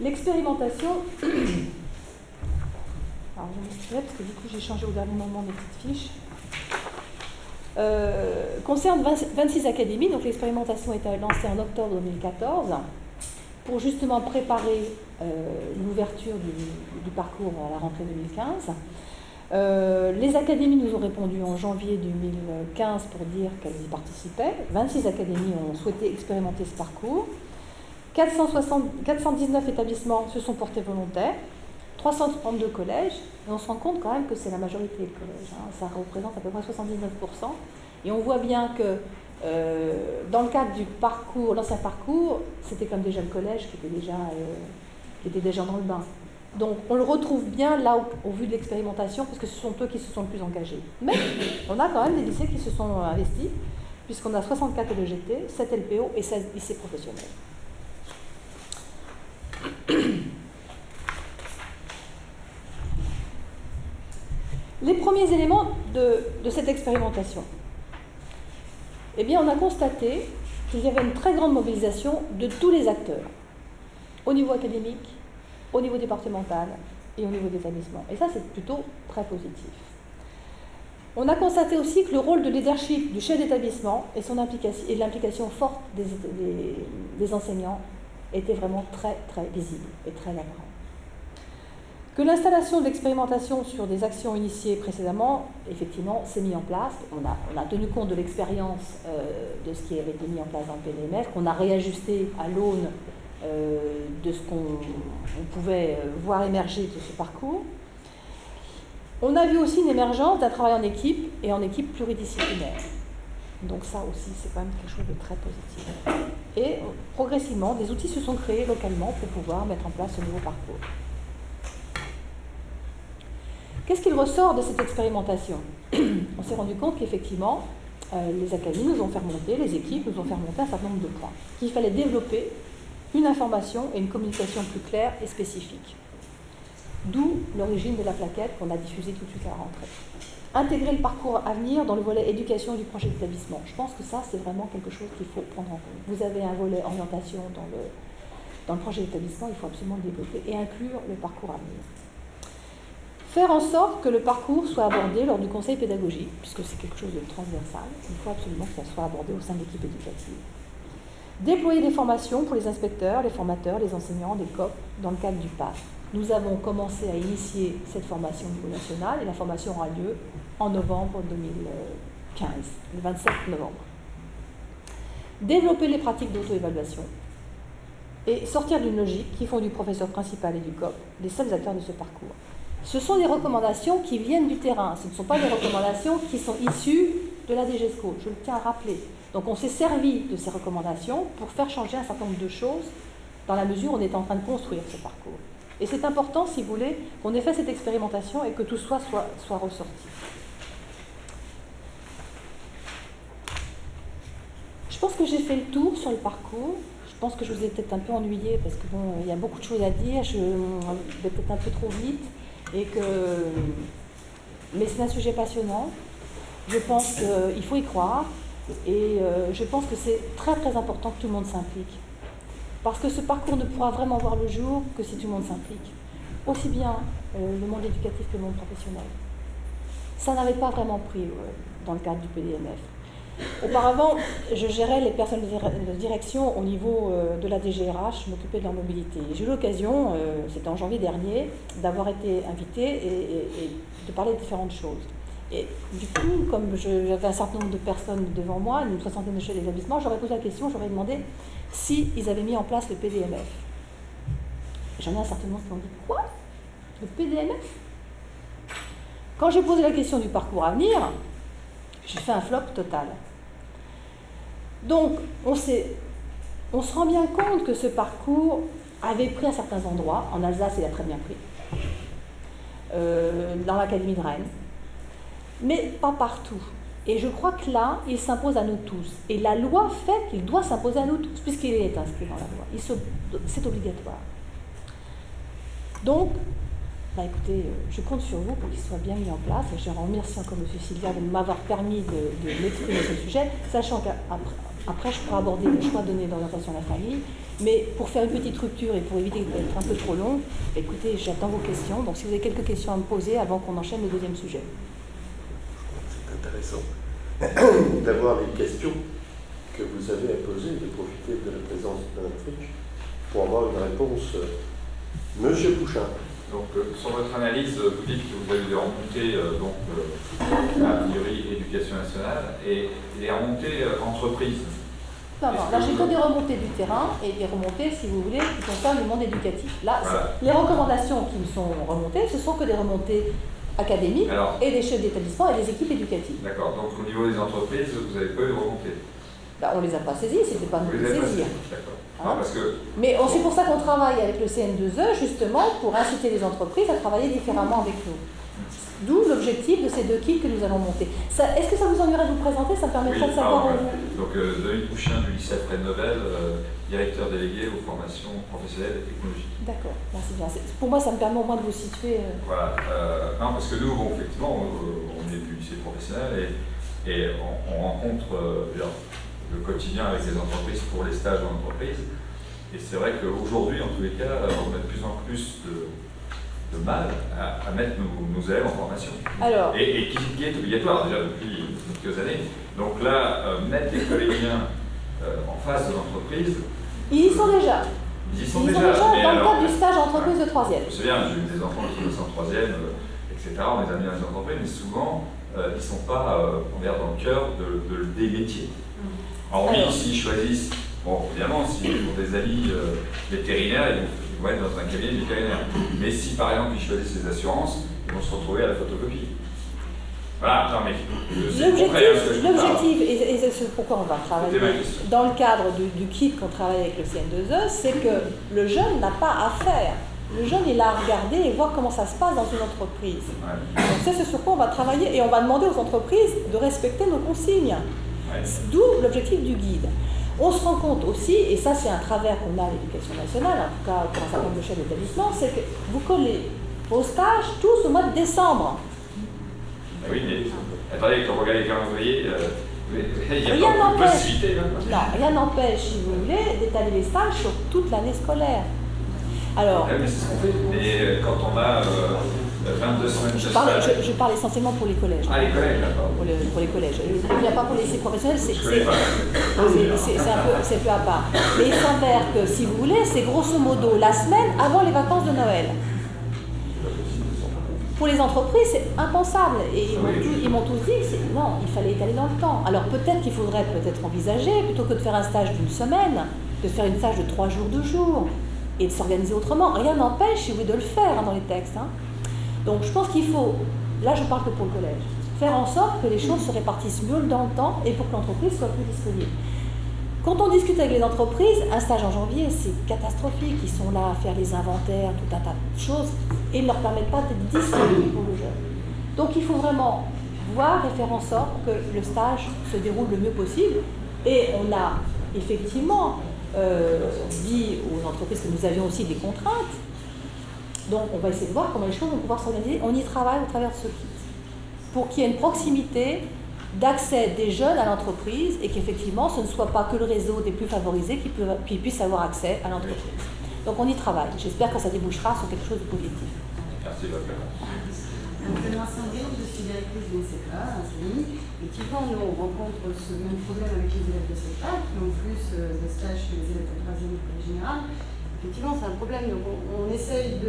B: L'expérimentation, alors je m'expliquerai parce que du coup j'ai changé au dernier moment mes petites fiches, concerne 26 académies. Donc l'expérimentation a été lancée en octobre 2014 pour justement préparer l'ouverture du parcours à la rentrée 2015. Les académies nous ont répondu en janvier 2015 pour dire qu'elles y participaient. 26 académies ont souhaité expérimenter ce parcours. 419 établissements se sont portés volontaires, 332 collèges, et on se rend compte quand même que c'est la majorité des collèges, hein. Ça représente à peu près 79%, et on voit bien que dans le cadre du parcours, l'ancien parcours, c'était comme déjà le collège qui était déjà dans le bain. Donc on le retrouve bien là au vu de l'expérimentation, parce que ce sont eux qui se sont le plus engagés. Mais on a quand même des lycées qui se sont investis, puisqu'on a 64 LEGT, 7 LPO et 16 lycées professionnels. Les premiers éléments de cette expérimentation. Eh bien, on a constaté qu'il y avait une très grande mobilisation de tous les acteurs, au niveau académique, au niveau départemental et au niveau d'établissement. Et ça, c'est plutôt très positif. On a constaté aussi que le rôle de leadership du chef d'établissement et l'implication forte des enseignants était vraiment très, très visible et très apparent. Que l'installation de l'expérimentation sur des actions initiées précédemment, effectivement, s'est mise en place. On a tenu compte de l'expérience de ce qui avait été mis en place dans le PDMF, qu'on a réajusté à l'aune de ce qu'on pouvait voir émerger de ce parcours. On a vu aussi une émergence d'un travail en équipe et en équipe pluridisciplinaire. Donc ça aussi, c'est quand même quelque chose de très positif. Et progressivement, des outils se sont créés localement pour pouvoir mettre en place ce nouveau parcours. Qu'est-ce qu'il ressort de cette expérimentation? On s'est rendu compte qu'effectivement, les académies nous ont fait remonter, les équipes nous ont fait remonter un certain nombre de points. Qu'il fallait développer une information et une communication plus claire et spécifique. D'où l'origine de la plaquette qu'on a diffusée tout de suite à la rentrée. Intégrer le parcours à venir dans le volet éducation du projet d'établissement. Je pense que ça, c'est vraiment quelque chose qu'il faut prendre en compte. Vous avez un volet orientation dans le projet d'établissement, il faut absolument le développer et inclure le parcours à venir. Faire en sorte que le parcours soit abordé lors du conseil pédagogique, puisque c'est quelque chose de transversal. Il faut absolument que ça soit abordé au sein de l'équipe éducative. Déployer des formations pour les inspecteurs, les formateurs, les enseignants, les COP, dans le cadre du PAF. Nous avons commencé à initier cette formation au niveau national et la formation aura lieu en novembre 2015, le 27 novembre. Développer les pratiques d'auto-évaluation et sortir d'une logique qui font du professeur principal et du COP les seuls acteurs de ce parcours. Ce sont des recommandations qui viennent du terrain, ce ne sont pas des recommandations qui sont issues de la DGESCO, je le tiens à rappeler. Donc on s'est servi de ces recommandations pour faire changer un certain nombre de choses dans la mesure où on est en train de construire ce parcours. Et c'est important, si vous voulez, qu'on ait fait cette expérimentation et que tout soit ressorti. Je pense que j'ai fait le tour sur le parcours. Je pense que je vous ai peut-être un peu ennuyé parce que bon, il y a beaucoup de choses à dire, je vais peut-être un peu trop vite. Mais c'est un sujet passionnant. Je pense qu'il faut y croire. Et je pense que c'est très très important que tout le monde s'implique. Parce que ce parcours ne pourra vraiment voir le jour que si tout le monde s'implique. Aussi bien le monde éducatif que le monde professionnel. Ça n'avait pas vraiment pris dans le cadre du PDMF. Auparavant, je gérais les personnes de direction au niveau de la DGRH, je m'occupais de leur mobilité. J'ai eu l'occasion, c'était en janvier dernier, d'avoir été invitée et de parler de différentes choses. Et du coup, comme j'avais un certain nombre de personnes devant moi, une soixantaine de chefs d'établissement, j'aurais posé la question, j'aurais demandé s'ils avaient mis en place le PDMF. J'en ai un certain nombre qui m'ont dit « Quoi ? Le PDMF ?» Quand j'ai posé la question du parcours à venir, j'ai fait un flop total. Donc, on se rend bien compte que ce parcours avait pris à certains endroits. En Alsace, il a très bien pris. Dans l'Académie de Rennes. Mais pas partout. Et je crois que là, il s'impose à nous tous. Et la loi fait qu'il doit s'imposer à nous tous, puisqu'il est inscrit dans la loi. C'est obligatoire. Donc, écoutez, je compte sur vous pour qu'il soit bien mis en place. Et je remercie encore M. Sylvia de m'avoir permis de m'exprimer sur ce sujet, sachant qu'après, je pourrai aborder le choix donné d'orientation à la famille. Mais pour faire une petite rupture et pour éviter d'être un peu trop long, écoutez, j'attends vos questions. Donc, si vous avez quelques questions à me poser avant qu'on enchaîne le deuxième sujet.
A: C'est intéressant d'avoir les questions que vous avez à poser et de profiter de la présence de Mme Fritsch pour avoir une réponse. Monsieur Bouchin.
C: Donc, sur votre analyse, vous dites que vous avez des remontées, a priori, éducation nationale, et les remontées entreprises.
B: Non, là j'ai que des remontées du terrain et des remontées, si vous voulez, qui concernent le monde éducatif. Là, voilà. Les recommandations qui me sont remontées, ce sont que des remontées académiques et des chefs d'établissement et des équipes éducatives.
C: D'accord, donc au niveau des entreprises, vous n'avez pas eu de remontées?
B: On ne les a pas saisies, c'était pas nous les saisir.
C: D'accord.
B: Hein, parce que... Mais c'est pour ça qu'on travaille avec le CN2E, justement, pour inciter les entreprises à travailler différemment avec nous. D'où l'objectif de ces 2 kits que nous allons monter. Est-ce que ça vous ennuierait de vous présenter? Ça me permettrait de savoir où vous...
C: Donc, David Bouchin du lycée Alfred Nobel, directeur délégué aux formations professionnelles et technologiques.
B: D'accord, merci bien. Pour moi, ça me permet au moins de vous situer.
C: Voilà. Non, parce que nous, effectivement, on est du lycée professionnel et on rencontre le quotidien avec les entreprises pour les stages en entreprise. Et c'est vrai qu'aujourd'hui, en tous les cas, on a de plus en plus de mal à mettre nos élèves en formation.
B: Alors,
C: et qui est obligatoire déjà depuis quelques années. Donc là, mettre les collégiens en face de l'entreprise...
B: Ils y sont déjà.
C: Ils y sont
B: déjà dans le cadre du stage entreprise de 3e.
C: Je sais bien, j'ai eu des enfants qui sont en 3e, etc. On les a mis dans les entreprises, mais souvent, ils ne sont pas on va dire, dans le cœur des métiers. Alors oui, s'ils choisissent, bon, évidemment, s'ils ont des amis vétérinaires, ils vont être dans un cabinet vétérinaire. Mais si par exemple ils choisissent les assurances, ils vont se retrouver à la photocopie. Voilà, non mais
B: l'objectif, et c'est pourquoi on va travailler dans le cadre du kit qu'on travaille avec le CN2E, c'est que le jeune n'a pas à faire. Le jeune, il a à regarder et voir comment ça se passe dans une entreprise. Ouais. Donc c'est sur quoi on va travailler et on va demander aux entreprises de respecter nos consignes. Ouais. D'où l'objectif du guide. On se rend compte aussi, et ça c'est un travers qu'on a à l'éducation nationale, en tout cas pour un certain nombre de chefs d'établissement, c'est que vous collez vos stages tous au mois de décembre.
C: Oui, mais attendez, quand vous regardez les calendriers, il y a
B: rien
C: pas de possibilité.
B: Non, rien n'empêche, si vous voulez, d'étaler les stages sur toute l'année scolaire. Alors,
C: mais c'est ce qu'on fait. Mais quand on a 22 semaines de stage...
B: Je parle essentiellement pour les collèges.
C: Ah, les collèges, d'accord.
B: Pour les collèges. Il n'y a pas pour les lycées professionnels, c'est un peu à part. Mais il s'avère que, si vous voulez, c'est grosso modo la semaine avant les vacances de Noël. Pour les entreprises, c'est impensable. Et ils m'ont tous dit que non, il fallait étaler dans le temps. Alors peut-être qu'il faudrait envisager, plutôt que de faire un stage d'une semaine, de faire une stage de 3 jours, 2 jours, et de s'organiser autrement. Rien n'empêche, si vous voulez, de le faire dans les textes. Donc je pense qu'il faut, là je parle que pour le collège, faire en sorte que les choses se répartissent mieux dans le temps et pour que l'entreprise soit plus disponible. Quand on discute avec les entreprises, un stage en janvier, c'est catastrophique. Ils sont là à faire les inventaires, tout un tas de choses, et ils ne leur permettent pas d'être disponibles pour le jeune. Donc il faut vraiment voir et faire en sorte que le stage se déroule le mieux possible. Et on a effectivement dit aux entreprises que nous avions aussi des contraintes. Donc on va essayer de voir comment les choses vont pouvoir s'organiser. On y travaille au travers de ce kit, pour qu'il y ait une proximité d'accès des jeunes à l'entreprise et qu'effectivement ce ne soit pas que le réseau des plus favorisés qui puisse avoir accès à l'entreprise. Donc on y travaille. J'espère que ça débouchera sur quelque chose de positif.
C: Merci beaucoup.
D: Je suis directrice de CEPA, et typiquement nous on rencontre ce même problème avec les élèves de CEPA qui ont plus de stages chez les élèves de 3e du collège général. Effectivement c'est un problème, donc on essaye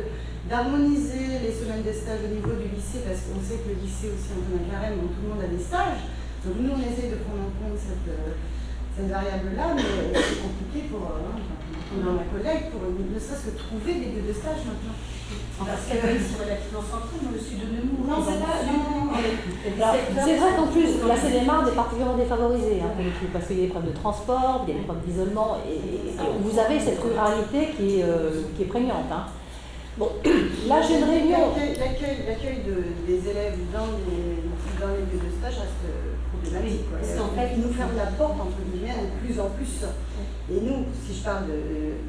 D: d'harmoniser les semaines de stage au niveau du lycée parce qu'on sait que le lycée aussi est un peu un carême, donc tout le monde a des stages. Donc nous on essaye de prendre en compte cette cette variable-là, mais c'est compliqué pour ma collègue, pour ne serait-ce que trouver des lieux de stage maintenant.
E: Parce qu'elle est relativement centrale dans le sud de Nemours.
D: Non, c'est pas.
B: C'est vrai qu'en plus, la Seine-et-Marne est particulièrement défavorisée pour le coup, parce qu'il y a des problèmes de transport, il y a des problèmes d'isolement, et vous avez cette ruralité qui est prégnante. Hein. Bon, là j'ai une réunion.
D: L'accueil des élèves dans les lieux de stage reste problématique.
E: Parce qu'en fait,
D: ils nous ferment la porte, entre guillemets, de plus en plus. Et nous, si je parle de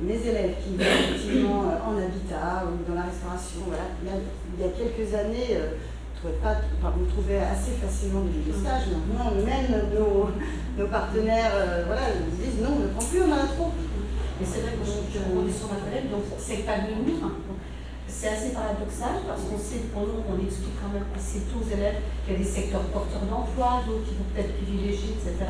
D: mes élèves qui vivent effectivement en habitat ou dans la restauration, voilà, il y a quelques années, vous trouvez assez facilement des lieux de stage. Maintenant, même nos partenaires nous disent non, on ne prend plus, on en a trop.
E: Mais c'est vrai que on est sur ma collègue, donc c'est pas de nous. C'est assez paradoxal parce qu'on sait, pour nous, on explique quand même assez tôt aux élèves qu'il y a des secteurs porteurs d'emploi, d'autres qui vont peut-être privilégier, etc.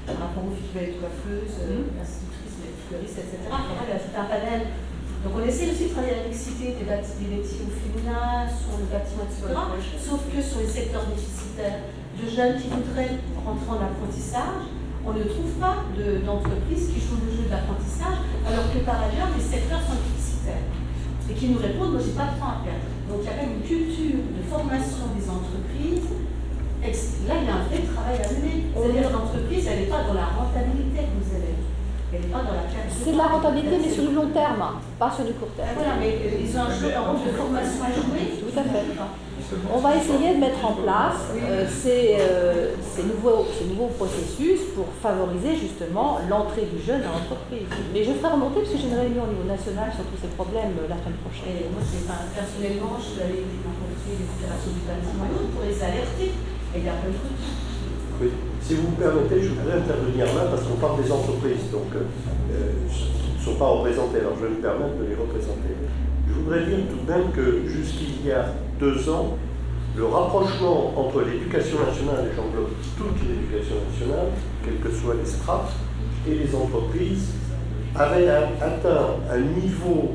E: Par rapport aux filles qui veulent être coiffeuses, institutrices, fleuristes, etc. Voilà, c'est un panel. Donc on essaie aussi de travailler la mixité des métiers au féminin, sur le bâtiment, etc. Sauf que sur les secteurs déficitaires de jeunes qui voudraient rentrer en apprentissage, on ne trouve pas d'entreprises qui jouent le jeu de l'apprentissage, alors que par ailleurs, les secteurs sont déficitaires. Et qui nous répondent, moi, j'ai pas de temps à perdre. Donc, il y a même une culture de formation des entreprises. Là, il y a un vrai travail à mener. C'est-à-dire que l'entreprise, elle n'est pas dans la rentabilité que vous avez. Elle n'est pas dans la qualité.
B: C'est de la rentabilité, mais sur du long terme, pas sur du court terme.
E: Voilà, mais ils ont un rôle de formation à jouer.
B: Tout à fait. On va essayer de mettre en place ces nouveaux processus pour favoriser justement l'entrée du jeune dans l'entreprise. Mais je ferai remonter, parce que j'ai une réunion au niveau national sur tous ces problèmes la semaine prochaine.
E: Et moi, personnellement, je suis allée rencontrer les fédérations du bâtiment pour les alerter. Et il y a plein de trucs.
A: Oui. Si vous me permettez, je voudrais intervenir là parce qu'on parle des entreprises, donc qui ne sont pas représentées. Alors je vais me permettre de les représenter. Je voudrais dire tout de même que jusqu'il y a 2 ans, le rapprochement entre l'éducation nationale, et j'englobe toute l'éducation nationale, quelles que soient les strates, et les entreprises, avait atteint un niveau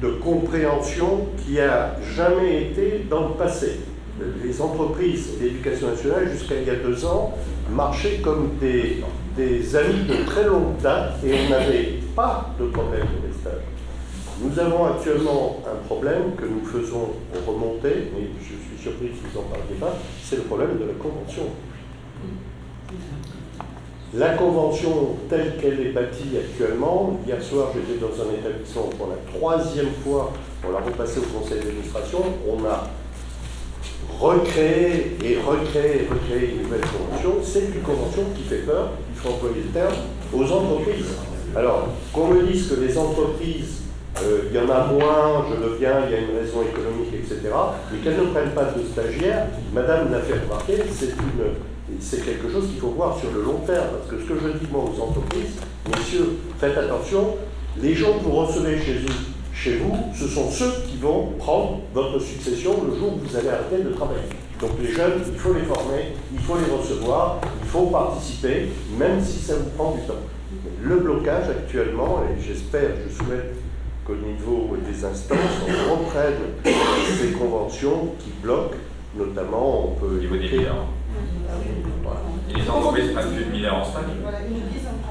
A: de compréhension qui n'a jamais été dans le passé. Les entreprises d'éducation nationale, jusqu'à il y a 2 ans, marchaient comme des amis de très longue date et on n'avait pas de problème de les stages. Nous avons actuellement un problème que nous faisons remonter, mais je suis surpris que vous en parliez pas, c'est le problème de la convention. La convention telle qu'elle est bâtie actuellement, hier soir j'étais dans un établissement pour la 3e fois, on l'a repassé au conseil d'administration, on a recréé une nouvelle convention. C'est une convention qui fait peur, il faut employer le terme, aux entreprises. Alors, qu'on me dise que les entreprises, il y en a moins, je le viens, il y a une raison économique, etc., mais qu'elles ne prennent pas de stagiaires, madame l'a fait remarquer, c'est quelque chose qu'il faut voir sur le long terme, parce que ce que je dis moi aux entreprises, messieurs, faites attention, les gens que vous recevez chez vous, ce sont ceux qui vont prendre votre succession le jour où vous allez arrêter de travailler. Donc les jeunes, il faut les former, il faut les recevoir, il faut participer, même si ça vous prend du temps. Le blocage actuellement, et je souhaite qu'au niveau des instances, on reprenne ces conventions qui bloquent, notamment, on peut
C: évoquer des mineurs. Et les entreprises prennent plus de mineurs en stage.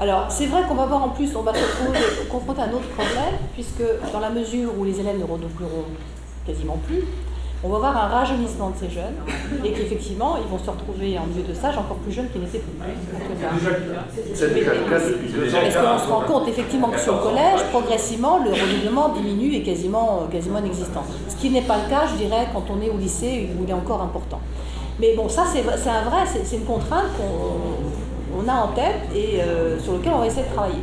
B: Alors, c'est vrai qu'on va voir en plus, on va se retrouver confronté à un autre problème, puisque dans la mesure où les élèves ne redoubleront quasiment plus, on va avoir un rajeunissement de ces jeunes, et qu'effectivement, ils vont se retrouver en milieu de stage encore plus jeunes qu'ils n'étaient plus.
A: C'est déjà le cas depuis 2 ans.
B: Est-ce qu'on se rend compte effectivement que sur le collège, progressivement, le redoublement diminue et est quasiment inexistant. Ce qui n'est pas le cas, je dirais, quand on est au lycée, où il est encore important. Mais bon, ça, c'est une contrainte qu'on a en tête et sur laquelle on va essayer de travailler.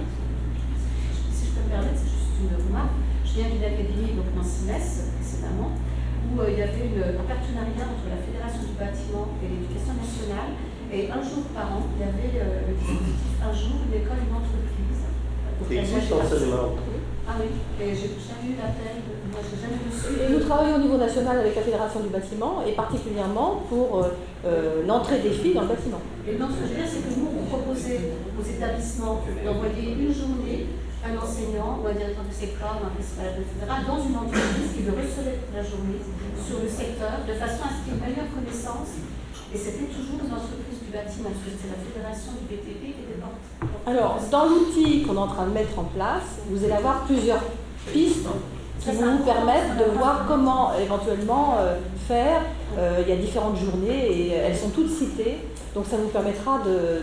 E: Si je peux me permettre, c'est juste une remarque. Je viens d'une académie, donc Nancy-Metz, précédemment, où il y avait un partenariat entre la Fédération du bâtiment et l'Éducation nationale. Et un jour par an, il y avait le dispositif un jour, une école, une entreprise.
A: Il existe en Seine-et-Marne.
E: Ah oui, et j'ai jamais eu l'appel, moi j'ai jamais reçu.
B: Et nous travaillons au niveau national avec la Fédération du bâtiment et particulièrement pour l'entrée des filles dans le bâtiment.
E: Et donc ce que je veux dire, c'est que nous, on proposait aux établissements d'envoyer une journée un enseignant ou un directeur de secteur, un responsable, etc., dans une entreprise qui le recevait toute la journée sur le secteur, de façon à ce qu'il y ait une meilleure connaissance Et c'était toujours une entreprise du bâtiment, parce que c'est la fédération du BTP qui était porte.
B: Alors, dans l'outil qu'on est en train de mettre en place, vous allez avoir plusieurs pistes qui vont vous permettre de voir comment éventuellement faire. Il y a différentes journées et elles sont toutes citées. Donc ça vous permettra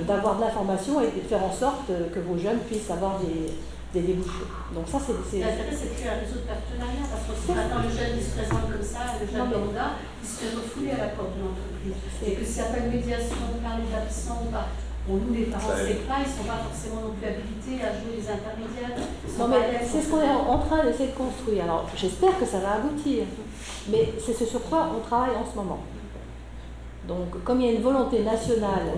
B: d'avoir de l'information et de faire en sorte que vos jeunes puissent avoir des débouchés. Donc ça,
E: L'intérêt, c'est de créer un réseau de partenariat, parce que si maintenant le jeune il se présente comme ça, le jeune lambda, il se fait refouler à la porte de l'entreprise. Et que s'il n'y a pas de médiation par l'établissement ou pas, bon, nous les parents ne savent pas, ils ne sont pas forcément non plus habilités à jouer les intermédiaires.
B: Non mais c'est ce qu'on est en train d'essayer de construire. Alors j'espère que ça va aboutir, mais c'est ce sur quoi on travaille en ce moment. Donc comme il y a une volonté nationale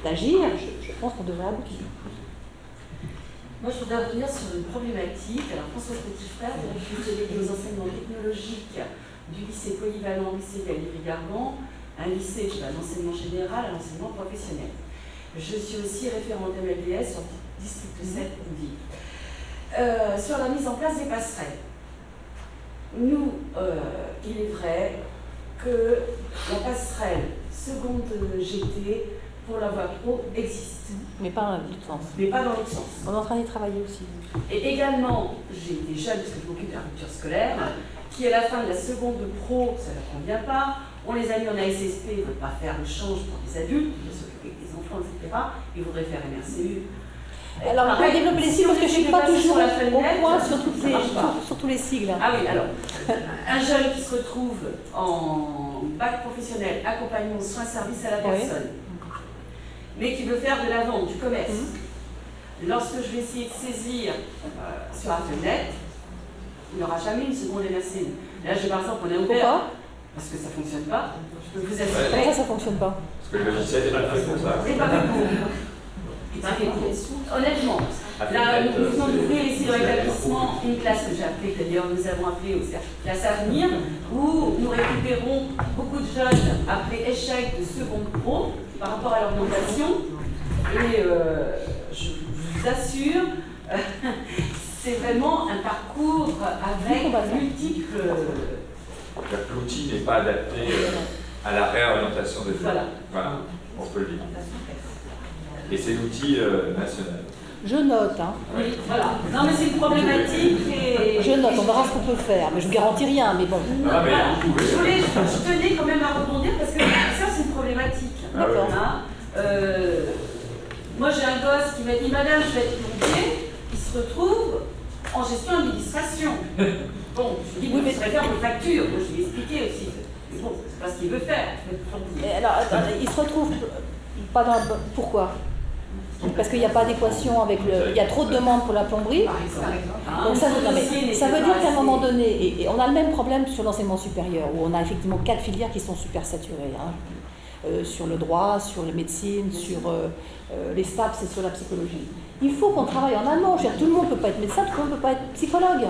B: d'agir, je pense qu'on devrait aboutir.
F: Moi, je voudrais revenir sur une problématique. Alors, François Petit-Frère, directrice déléguée aux enseignements technologiques du lycée polyvalent, lycée Galibier-Gargan, un lycée qui va de l'enseignement général à l'enseignement professionnel. Je suis aussi référente MLDS sur District 7 Oudy. Sur la mise en place des passerelles. Nous, il est vrai que la passerelle seconde GT pour la voie pro existe.
B: Mais pas dans l'autre sens.
F: Mais pas dans l'autre sens.
B: On est en train d'y travailler aussi.
F: Et également, j'ai des jeunes, parce que je m'occupe de la rupture scolaire, qui à la fin de la seconde pro, ça ne leur convient pas, on les a mis en ASSP, ils ne veulent pas faire le change pour les adultes, ils veulent s'occuper des enfants, etc. Ils voudraient faire MRCU.
B: Alors, on peut développer les sigles parce que je ne suis pas toujours au point sur tous les sigles.
F: Ah oui, alors, un jeune qui se retrouve en bac professionnel, accompagnement, soins, services à la personne, mais qui veut faire de la vente, du commerce. Lorsque je vais essayer de saisir sur la fenêtre, il n'aura jamais une seconde MRCU. Là, par exemple, on est ouvert.
B: Pourquoi ?
F: Parce que ça ne fonctionne pas. Je peux vous assurer.
B: Comment ça ne fonctionne pas ?
C: Parce que le logiciel n'est pas fait pour ça.
F: C'est pas fait pour. Honnêtement, là, nous venons d'ouvrir ici dans l'établissement une classe que j'ai appelée, d'ailleurs nous avons appelé aussi classe Avenir, où nous récupérons beaucoup de jeunes après échec de seconde pro par rapport à l'orientation. Et je vous assure, c'est vraiment un parcours avec multiples.
C: L'outil n'est pas adapté à la réorientation des jeunes. Voilà, on peut le dire. Et c'est l'outil national.
B: Je note.
F: Oui, voilà. Non, mais c'est une problématique. Et...
B: Je note, on verra ce qu'on peut faire. Mais je ne vous garantis rien, mais bon.
C: Ah, mais
F: voilà. Je tenais quand même à rebondir parce que ça, c'est une problématique.
B: D'accord.
F: Moi, j'ai un gosse qui m'a dit, Madame, je vais être plombier. Il se retrouve en gestion administration. Bon, je lui dis, mais je préfère vos factures. Moi, je lui ai expliqué aussi. Mais bon, c'est pas ce qu'il veut faire.
B: Alors, attendez, il se retrouve pas dans. Pourquoi ? Parce qu'il n'y a pas d'adéquation avec le. Il y a trop de demandes pour la plomberie. Donc ça veut dire qu'à un moment donné, et on a le même problème sur l'enseignement supérieur, où on a effectivement 4 filières qui sont super saturées. Sur le droit, sur la médecine, sur les STAPS et sur la psychologie. Il faut qu'on travaille en amont. Tout le monde ne peut pas être médecin, tout le monde ne peut pas être psychologue.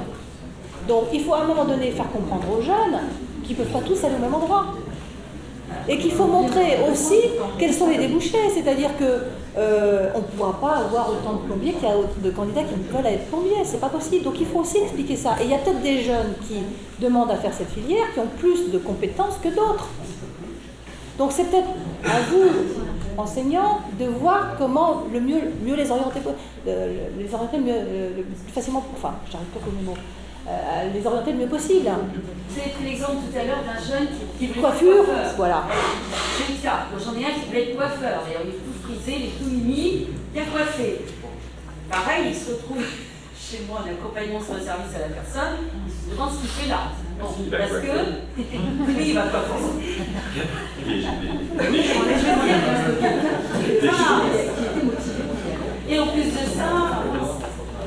B: Donc il faut à un moment donné faire comprendre aux jeunes qu'ils ne peuvent pas tous aller au même endroit. Et qu'il faut montrer aussi quels sont les débouchés. C'est-à-dire qu'on ne pourra pas avoir autant de plombiers qu'il y a de candidats qui veulent être plombiers. C'est pas possible. Donc il faut aussi expliquer ça. Et il y a peut-être des jeunes qui demandent à faire cette filière qui ont plus de compétences que d'autres. Donc c'est peut-être à vous, enseignants, de voir comment le mieux les orienter, le plus facilement, enfin, j'arrive pas au mot, les orienter le mieux possible.
F: Vous avez pris l'exemple tout à l'heure d'un jeune qui voulait
B: coiffure,
F: être coiffeur.
B: Voilà.
F: J'ai dit ça. J'en ai un qui voulait être coiffeur. D'ailleurs, il est tout frisé, il est tout mimi, bien coiffé. Pareil, il se retrouve chez moi en accompagnement sur le service à la personne, il se demande ce qu'il fait là. Bon, parce que lui, il va pas forcer. Et en plus de ça,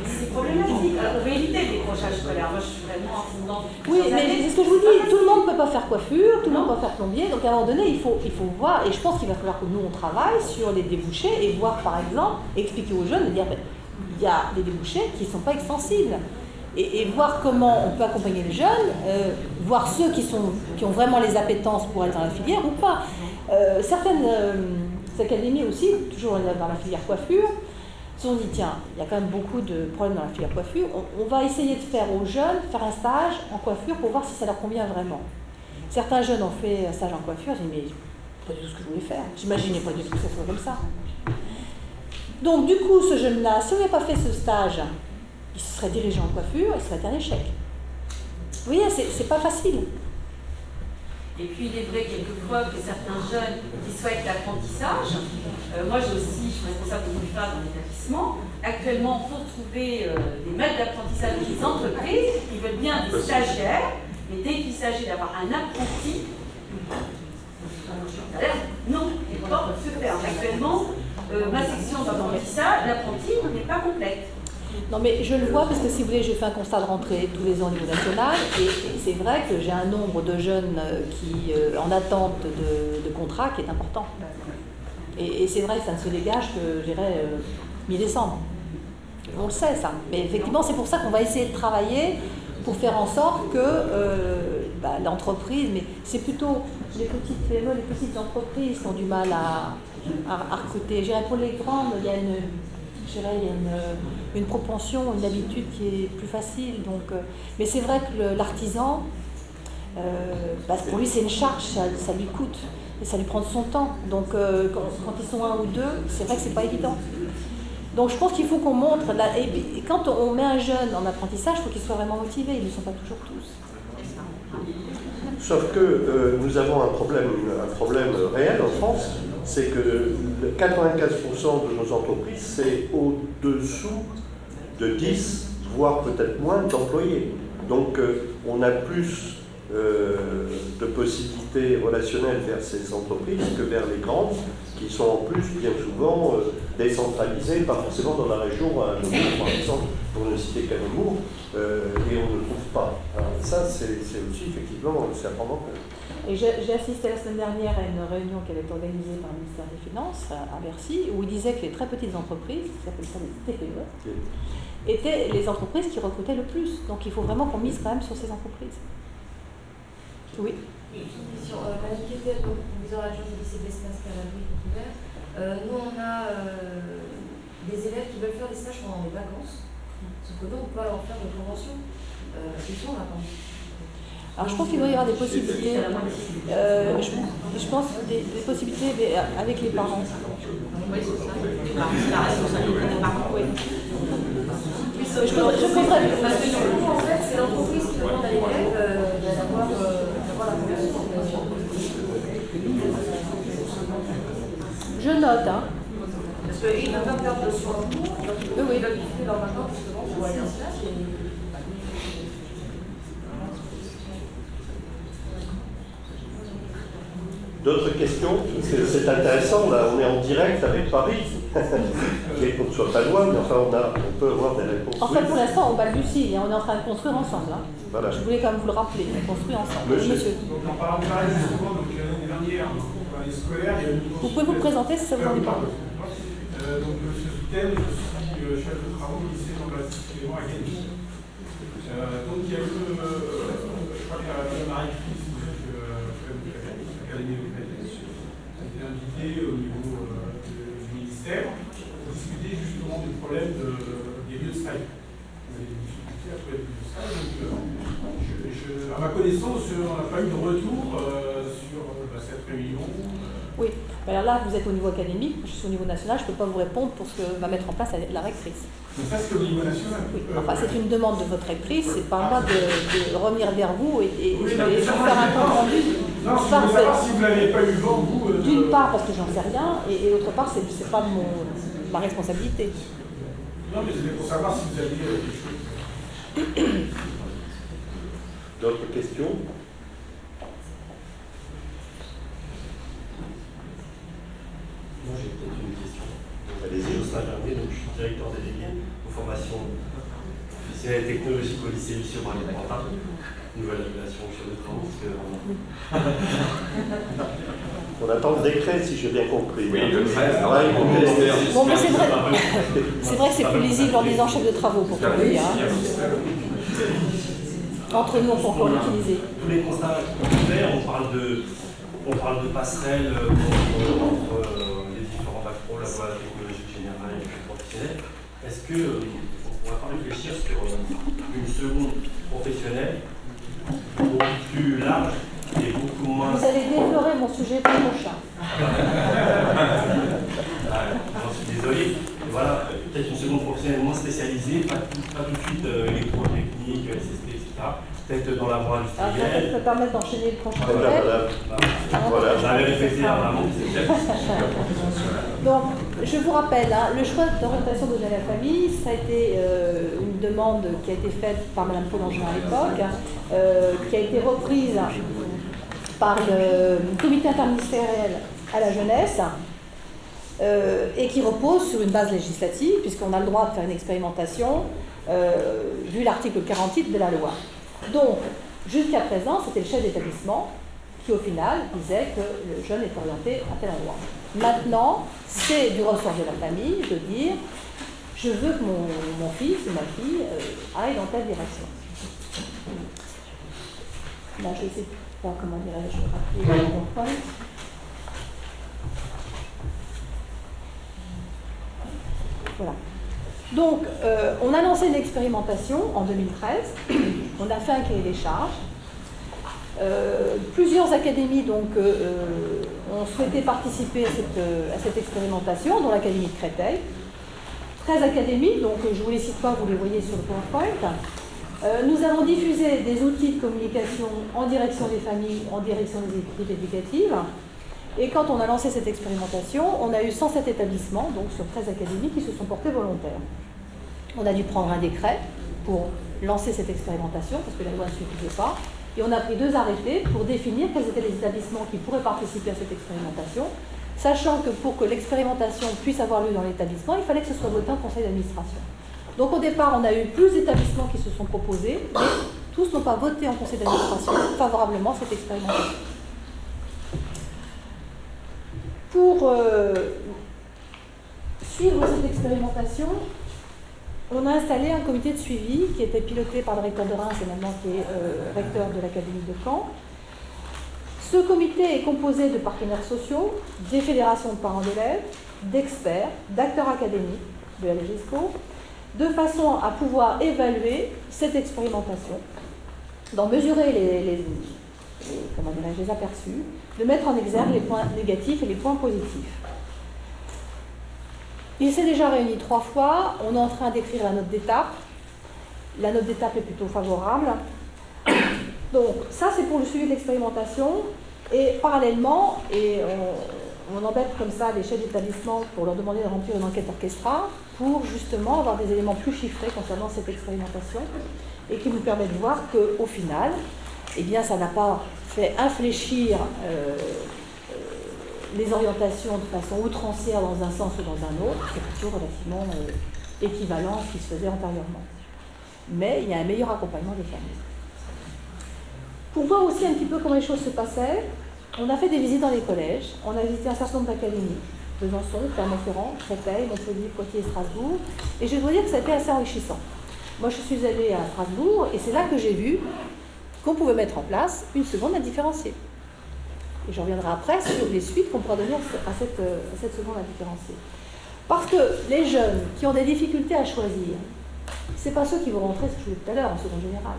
F: c'est problématique. Alors, on veut éviter le décrochage scolaire. Moi, je suis vraiment en fondant.
B: Oui, mais c'est ce que je vous dis, tout le monde ne peut pas faire coiffure, tout le monde ne peut pas faire plombier, donc à un moment donné, il faut voir, et je pense qu'il va falloir que nous, on travaille sur les débouchés et voir, par exemple, expliquer aux jeunes, et dire, il y a des débouchés qui ne sont pas extensibles. Et voir comment on peut accompagner les jeunes, voir ceux qui ont vraiment les appétences pour être dans la filière ou pas. Certaines académies aussi, toujours dans la filière coiffure, se sont dit, tiens, il y a quand même beaucoup de problèmes dans la filière coiffure, on va essayer de faire aux jeunes, faire un stage en coiffure pour voir si ça leur convient vraiment. Certains jeunes ont fait un stage en coiffure, j'ai dit, mais pas du tout ce que je voulais faire. J'imaginais pas du tout que ça soit comme ça. Donc du coup, ce jeune-là, s'il n'avait pas fait ce stage, il se serait dirigé en coiffure et ça serait été un échec. Vous voyez, c'est pas facile.
F: Et puis il est vrai quelquefois que certains jeunes qui souhaitent l'apprentissage, moi je suis responsable de l'UFA dans l'établissement, actuellement pour trouver des maîtres d'apprentissage dans les entreprises, ils veulent bien des stagiaires, mais dès qu'il s'agit d'avoir un apprenti, non, ils ne peuvent pas se faire. Actuellement, ma section d'apprentissage, l'apprenti n'est pas complète.
B: Non mais je le vois parce que si vous voulez, je fais un constat de rentrée tous les ans au niveau national et c'est vrai que j'ai un nombre de jeunes qui en attente de contrat qui est important. Et c'est vrai que ça ne se dégage que, je dirais, mi-décembre. On le sait ça. Mais effectivement, c'est pour ça qu'on va essayer de travailler pour faire en sorte que l'entreprise, mais c'est plutôt les petites entreprises qui ont du mal à recruter. Je dirais pour les grandes, il y a une propension, une habitude qui est plus facile. Donc, mais c'est vrai que l'artisan, pour lui c'est une charge, ça lui coûte et ça lui prend de son temps. Donc quand ils sont un ou deux, c'est vrai que c'est pas évident. Donc je pense qu'il faut qu'on montre, et quand on met un jeune en apprentissage, il faut qu'il soit vraiment motivé, ils ne sont pas toujours tous.
A: Sauf que nous avons un problème réel en France, c'est que 95% de nos entreprises, c'est au-dessous de 10, voire peut-être moins d'employés. Donc on a plus de possibilités relationnelles vers ces entreprises que vers les grandes, qui sont en plus bien souvent décentralisées, pas forcément dans la région, à Nemours par exemple, pour ne citer qu'à Nemours, et on ne trouve pas. Alors, ça, c'est aussi effectivement, c'est à prendre en compte.
B: Et j'ai assisté la semaine dernière à une réunion qui avait été organisée par le ministère des Finances à Bercy, où il disait que les très petites entreprises, qui s'appellent ça les TPE, étaient les entreprises qui recrutaient le plus. Donc il faut vraiment qu'on mise quand même sur ces entreprises. Oui.
G: Sur Madame Kétel, proviseur adjoint du lycée d'Espace Calabrie Couvert. Nous, on a des élèves qui veulent faire des stages pendant les vacances. Sauf que nous, on peut leur faire des conventions. Ils sont là quand même.
B: Alors je pense qu'il doit y avoir des possibilités, je pense des possibilités mais avec les parents.
G: Oui, c'est ça. La responsabilité des parents. Oui.
B: Je poserai.
G: Parce que du coup, en fait, c'est l'entreprise qui demande à l'élève d'avoir la conversion.
B: Je note, hein.
G: Parce qu'ils ne peuvent pas perdre de soin en cours, donc ils veulent utiliser leur vacances justement pour aller en stage.
A: D'autres questions? Parce que c'est intéressant, là, on est en direct avec Paris. Et qu'on ne soit pas loin, mais enfin, on peut avoir des réponses.
B: En fait, pour l'instant, on balbutie et on est en train de construire ensemble. Hein. Voilà. Je voulais quand même vous le rappeler, on construit ensemble. Monsieur.
H: Donc, en parlant de Paris, justement, l'année dernière, pour l'année scolaire, il y a eu...
B: Vous pouvez vous présenter si ça vous en est pas.
H: Donc, je suis Thème, je suis chef de travaux au lycée Jean-Baptiste à Gagny. Donc, il y a eu, je crois que Marie-Christine, l'Académie de l'Éducation, a été invitée au niveau du ministère pour discuter justement du problème des lieux de stage. On a des difficultés à trouver des lieux de stage. Donc, à ma connaissance, on n'a pas eu de retour sur cette réunion.
B: Oui, alors là, vous êtes au niveau académique, je suis au niveau national, je ne peux pas vous répondre pour ce que va mettre en place la rectrice.
H: Donc ça, c'est au niveau national.
B: Oui, enfin, c'est une demande de votre rectrice, c'est pas à moi de revenir vers vous et vous faire un compte rendu.
H: Non, je voulais savoir si vous n'aviez pas eu vent, vous.
B: D'une part, parce que j'en sais rien, et d'autre part, c'est pas ma responsabilité.
H: Non, mais c'était pour savoir si vous aviez quelque chose.
A: D'autres questions?
I: Moi, j'ai peut-être une question.
A: Allez-y.
I: Jocelyn Germier, donc je suis directeur délégué aux formations professionnelles et technologiques au lycée Lucien Marie-Pantin. Nouvelle appellation chef de travaux.
A: On attend le décret, si j'ai bien compris.
C: Oui, le 13.
B: Bon, mais c'est vrai, c'est vrai que c'est plus lisible en disant chef de travaux pour tout dire. Entre nous, on peut encore l'utiliser.
I: Tous les constats qu'on fait, on parle de passerelle entre les différents bacs pro, la voie technologique générale et les professionnels. Est-ce qu'on ne pourrait pas réfléchir sur une seconde professionnelle beaucoup plus large et beaucoup moins...
B: Vous allez déflorer mon sujet pour le prochain.
I: J'en suis désolé. Et voilà, peut-être une seconde professionnelle moins spécialisée, pas tout de suite électrotechnique, SST, etc. Peut-être dans la voie
B: Alors, ça
I: industrielle.
B: peut permettre d'enchaîner le prochain
A: Voilà,
B: sujet.
A: voilà.
I: J'avais répété avant.
B: Donc, je vous rappelle, hein, le choix d'orientation de la famille, ça a été une demande qui a été faite par Mme Prolongin à l'époque, qui a été reprise par le comité interministériel à la jeunesse, et qui repose sur une base législative, puisqu'on a le droit de faire une expérimentation, vu l'article 48 de la loi. Donc, jusqu'à présent, c'était le chef d'établissement qui, au final, disait que le jeune est orienté à tel endroit. Maintenant, c'est du ressort de la famille de dire « je veux que mon fils ou ma fille aille dans telle direction ». Là, je ne sais pas comment dirais-je, rappeler mon point. Voilà. Donc, on a lancé une expérimentation en 2013, on a fait un cahier des charges. Plusieurs académies donc, ont souhaité participer à cette expérimentation, dont l'Académie de Créteil. 13 académies, donc je ne vous les cite pas, vous les voyez sur le PowerPoint. Nous avons diffusé des outils de communication en direction des familles, en direction des équipes éducatives. Et quand on a lancé cette expérimentation, on a eu 107 établissements, donc sur 13 académies, qui se sont portés volontaires. On a dû prendre un décret pour lancer cette expérimentation, parce que la loi ne suffisait pas. Et on a pris 2 arrêtés pour définir quels étaient les établissements qui pourraient participer à cette expérimentation, sachant que pour que l'expérimentation puisse avoir lieu dans l'établissement, il fallait que ce soit voté en conseil d'administration. Donc au départ, on a eu plus d'établissements qui se sont proposés, mais tous n'ont pas voté en conseil d'administration favorablement cette expérimentation. Pour suivre cette expérimentation, on a installé un comité de suivi qui était piloté par le recteur de Reims et maintenant qui est recteur de l'Académie de Caen. Ce comité est composé de partenaires sociaux, des fédérations de parents d'élèves, d'experts, d'acteurs académiques de la LGESCO, de façon à pouvoir évaluer cette expérimentation, d'en mesurer les aperçus, de mettre en exergue les points négatifs et les points positifs. Il s'est déjà réuni 3 fois, on est en train d'écrire la note d'étape. La note d'étape est plutôt favorable. Donc ça c'est pour le suivi de l'expérimentation, et parallèlement, et on embête comme ça les chefs d'établissement pour leur demander de remplir une enquête orchestrale pour justement avoir des éléments plus chiffrés concernant cette expérimentation et qui nous permettent de voir qu'au final, eh bien, ça n'a pas fait infléchir les orientations de façon outrancière dans un sens ou dans un autre, c'est plutôt relativement équivalent à ce qui se faisait antérieurement. Mais il y a un meilleur accompagnement des familles. Pour voir aussi un petit peu comment les choses se passaient, on a fait des visites dans les collèges, on a visité un certain nombre d'académies, Besançon, Clermont-Ferrand, Créteil, Montpellier, Poitiers et Strasbourg, et je dois dire que ça a été assez enrichissant. Moi je suis allée à Strasbourg et c'est là que j'ai vu qu'on pouvait mettre en place une seconde indifférenciée. Et je reviendrai après sur les suites qu'on pourra donner à cette seconde indifférenciée. Parce que les jeunes qui ont des difficultés à choisir, ce n'est pas ceux qui vont rentrer, ce que je disais tout à l'heure, en seconde générale.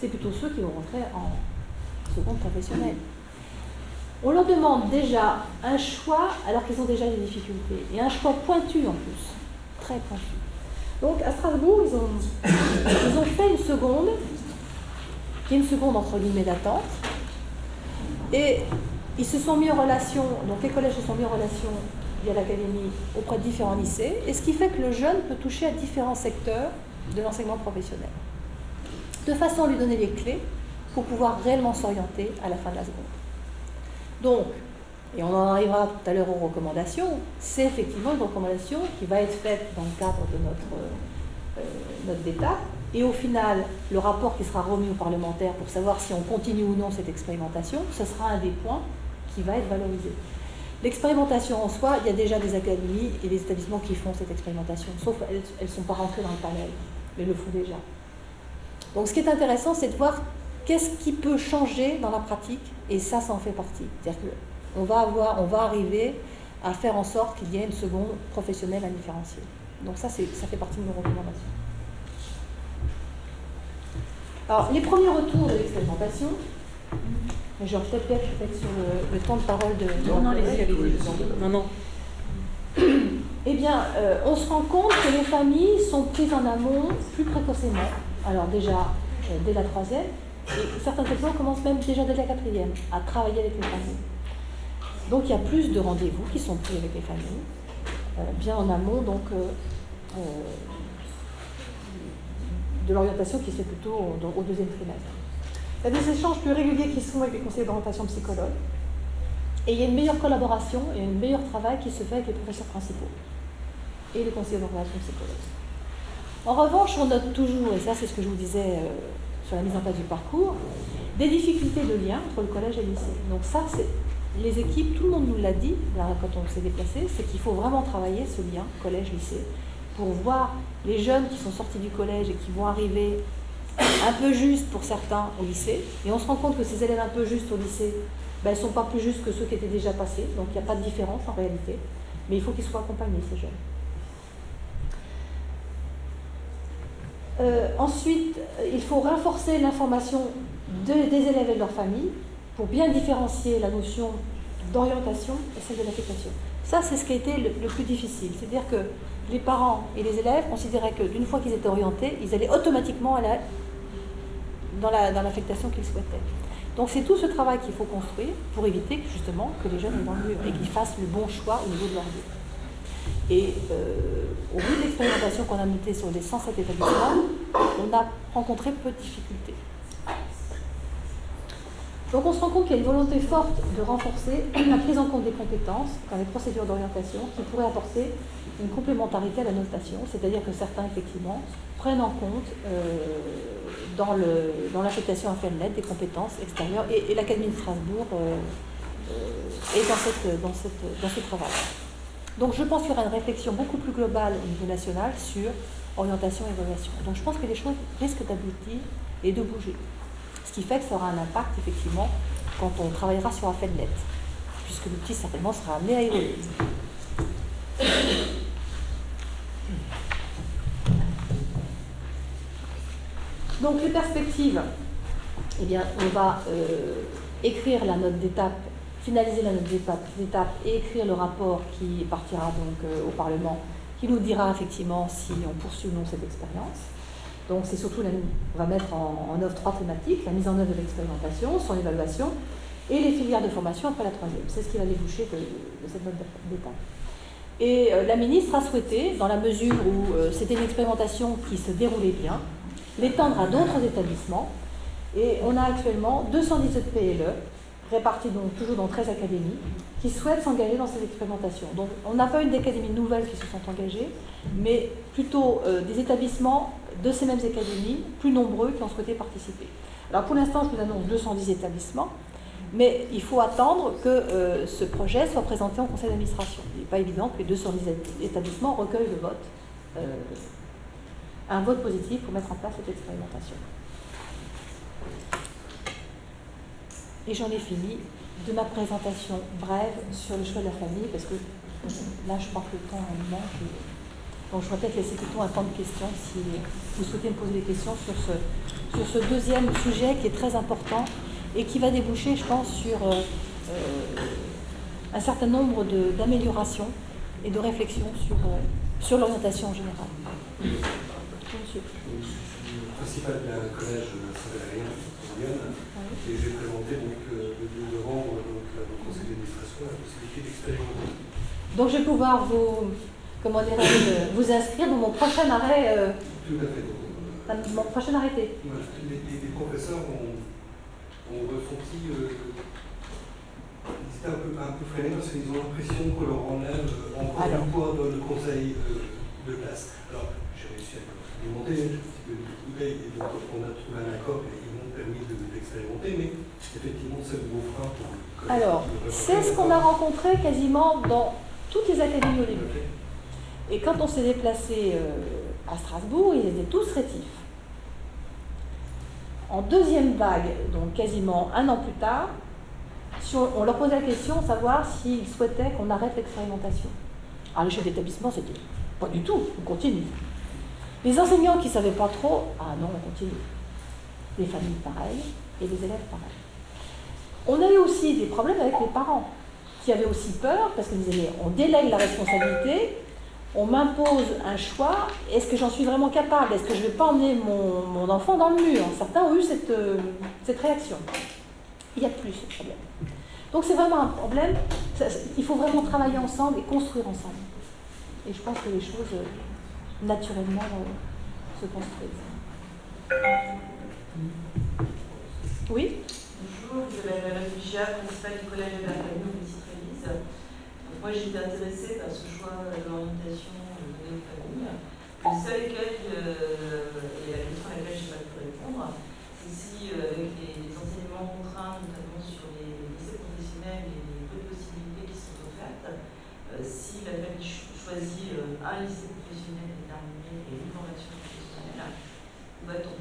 B: C'est plutôt ceux qui vont rentrer en seconde professionnelle. On leur demande déjà un choix alors qu'ils ont déjà des difficultés. Et un choix pointu en plus, très pointu. Donc à Strasbourg, ils ont fait une seconde, qui est une seconde entre guillemets d'attente. Et ils se sont mis en relation, donc les collèges se sont mis en relation via l'académie auprès de différents lycées, et ce qui fait que le jeune peut toucher à différents secteurs de l'enseignement professionnel, de façon à lui donner les clés pour pouvoir réellement s'orienter à la fin de la seconde. Donc, et on en arrivera tout à l'heure aux recommandations, c'est effectivement une recommandation qui va être faite dans le cadre de notre d'étape, et au final, le rapport qui sera remis aux parlementaires pour savoir si on continue ou non cette expérimentation, ce sera un des points qui va être valorisé. L'expérimentation en soi, il y a déjà des académies et des établissements qui font cette expérimentation, sauf elles ne sont pas rentrées dans le panel, mais le font déjà. Donc ce qui est intéressant, c'est de voir qu'est-ce qui peut changer dans la pratique, et ça en fait partie. C'est-à-dire qu'on va arriver à faire en sorte qu'il y ait une seconde professionnelle indifférenciée. Donc ça fait partie de nos recommandations. Alors, les premiers retours de l'expérimentation, Mais je reflète peut-être sur le temps de parole de...
F: Non, allez-y. Non.
B: Eh bien, on se rend compte que les familles sont prises en amont plus précocement. Alors déjà, dès la 3e, et certains écoles commencent même déjà dès la 4e à travailler avec les familles. Donc il y a plus de rendez-vous qui sont pris avec les familles, bien en amont donc de l'orientation qui se fait plutôt au 2e trimestre. Il y a des échanges plus réguliers qui se font avec les conseillers d'orientation psychologues. Et il y a une meilleure collaboration et un meilleur travail qui se fait avec les professeurs principaux et les conseillers d'orientation psychologue. En revanche, on note toujours, et ça c'est ce que je vous disais sur la mise en place du parcours, des difficultés de lien entre le collège et le lycée. Donc ça, c'est les équipes, tout le monde nous l'a dit là, quand on s'est déplacé, c'est qu'il faut vraiment travailler ce lien collège-lycée pour voir les jeunes qui sont sortis du collège et qui vont arriver un peu justes pour certains au lycée. Et on se rend compte que ces élèves un peu justes au lycée, ben, ils ne sont pas plus justes que ceux qui étaient déjà passés, donc il n'y a pas de différence en réalité, mais il faut qu'ils soient accompagnés, ces jeunes. Ensuite, il faut renforcer l'information des élèves et de leurs familles pour bien différencier la notion d'orientation et celle de l'affectation. Ça, c'est ce qui a été le plus difficile. C'est-à-dire que les parents et les élèves considéraient que d'une fois qu'ils étaient orientés, ils allaient automatiquement dans l'affectation qu'ils souhaitaient. Donc c'est tout ce travail qu'il faut construire pour éviter justement que les jeunes aient dans le mur et qu'ils fassent le bon choix au niveau de leur vie. Et au bout de l'expérimentation qu'on a montée sur les 107 établissements, on a rencontré peu de difficultés. Donc on se rend compte qu'il y a une volonté forte de renforcer la prise en compte des compétences dans les procédures d'orientation qui pourrait apporter une complémentarité à la notation, c'est-à-dire que certains, effectivement, prennent en compte dans l'affectation à FENLET des compétences extérieures et l'Académie de Strasbourg est dans ce travail. Donc je pense qu'il y aura une réflexion beaucoup plus globale au niveau national sur orientation et évaluation. Donc je pense que les choses risquent d'aboutir et de bouger. Ce qui fait que ça aura un impact, effectivement, quand on travaillera sur FENLET, puisque l'outil certainement sera amené à évoluer. Donc les perspectives, eh bien, on va écrire la note d'étape, finaliser la note d'étape et écrire le rapport qui partira donc au Parlement, qui nous dira effectivement si on poursuit ou non cette expérience. Donc c'est surtout, on va mettre en œuvre 3 thématiques, la mise en œuvre de l'expérimentation, son évaluation et les filières de formation après la 3e. C'est ce qui va déboucher de cette note d'étape. Et la ministre a souhaité, dans la mesure où c'était une expérimentation qui se déroulait bien, l'étendre à d'autres établissements. Et on a actuellement 217 PLE, répartis donc toujours dans 13 académies, qui souhaitent s'engager dans ces expérimentations. Donc on n'a pas eu d'académies nouvelles qui se sont engagées, mais plutôt des établissements de ces mêmes académies, plus nombreux, qui ont souhaité participer. Alors pour l'instant, je vous annonce 210 établissements, mais il faut attendre que ce projet soit présenté en conseil d'administration. Il n'est pas évident que les 210 établissements recueillent le vote, un vote positif pour mettre en place cette expérimentation. Et j'en ai fini de ma présentation brève sur le choix de la famille, parce que là, je crois que le temps me manque. Donc, je vais peut-être laisser plutôt un temps de questions si vous souhaitez me poser des questions sur ce deuxième sujet qui est très important et qui va déboucher, je pense, sur un certain nombre d'améliorations et de réflexions sur l'orientation en général. Monsieur.
J: Je suis le principal d'un collège Saint-Valérien en Lyon, et j'ai présenté donc, le 2 novembre au conseil d'administration la possibilité d'expérimenter.
B: Donc je vais pouvoir vous inscrire dans mon prochain arrêt.
J: Tout à fait.
B: Mon prochain arrêté.
J: Voilà. Les professeurs ont ressenti ils étaient un peu freinés parce qu'ils ont l'impression qu'on leur enlève encore du poids dans le conseil de classe. Alors, j'ai réussi à expérimenter un petit peu de bouteille, et donc on a trouvé un accord et ils m'ont permis d'expérimenter, mais effectivement, c'est le gros frein pour le collège.
B: Alors, c'est ce qu'on a rencontré quasiment dans toutes les académies au début. Et quand on s'est déplacé à Strasbourg, ils étaient tous rétifs. En deuxième vague, donc quasiment un an plus tard, on leur posait la question de savoir s'ils souhaitaient qu'on arrête l'expérimentation. Alors les chefs d'établissement, c'était pas du tout, on continue. Les enseignants qui ne savaient pas trop, ah non, on continue. Les familles, pareil, et les élèves, pareil. On a eu aussi des problèmes avec les parents, qui avaient aussi peur, parce qu'ils disaient, mais on délègue la responsabilité, on m'impose un choix, est-ce que j'en suis vraiment capable? Est-ce que je ne vais pas emmener mon enfant dans le mur? Certains ont eu cette réaction. Il n'y a plus ce problème. Donc c'est vraiment un problème, il faut vraiment travailler ensemble et construire ensemble. Et je pense que les choses, naturellement, se construisent. Oui?
F: Bonjour, je m'appelle Madame Fichard, principale du collège de la famille au lycée Trévise. Moi j'ai été intéressée par ce choix d'orientation donné aux familles. Le seul écueil, et la question à laquelle je n'ai pas pu répondre, c'est si avec les enseignements contraints, notamment sur les lycées professionnels et les peu de possibilités qui sont offertes, si la famille choisit un lycée professionnel déterminé et une formation professionnelle, va-t-on?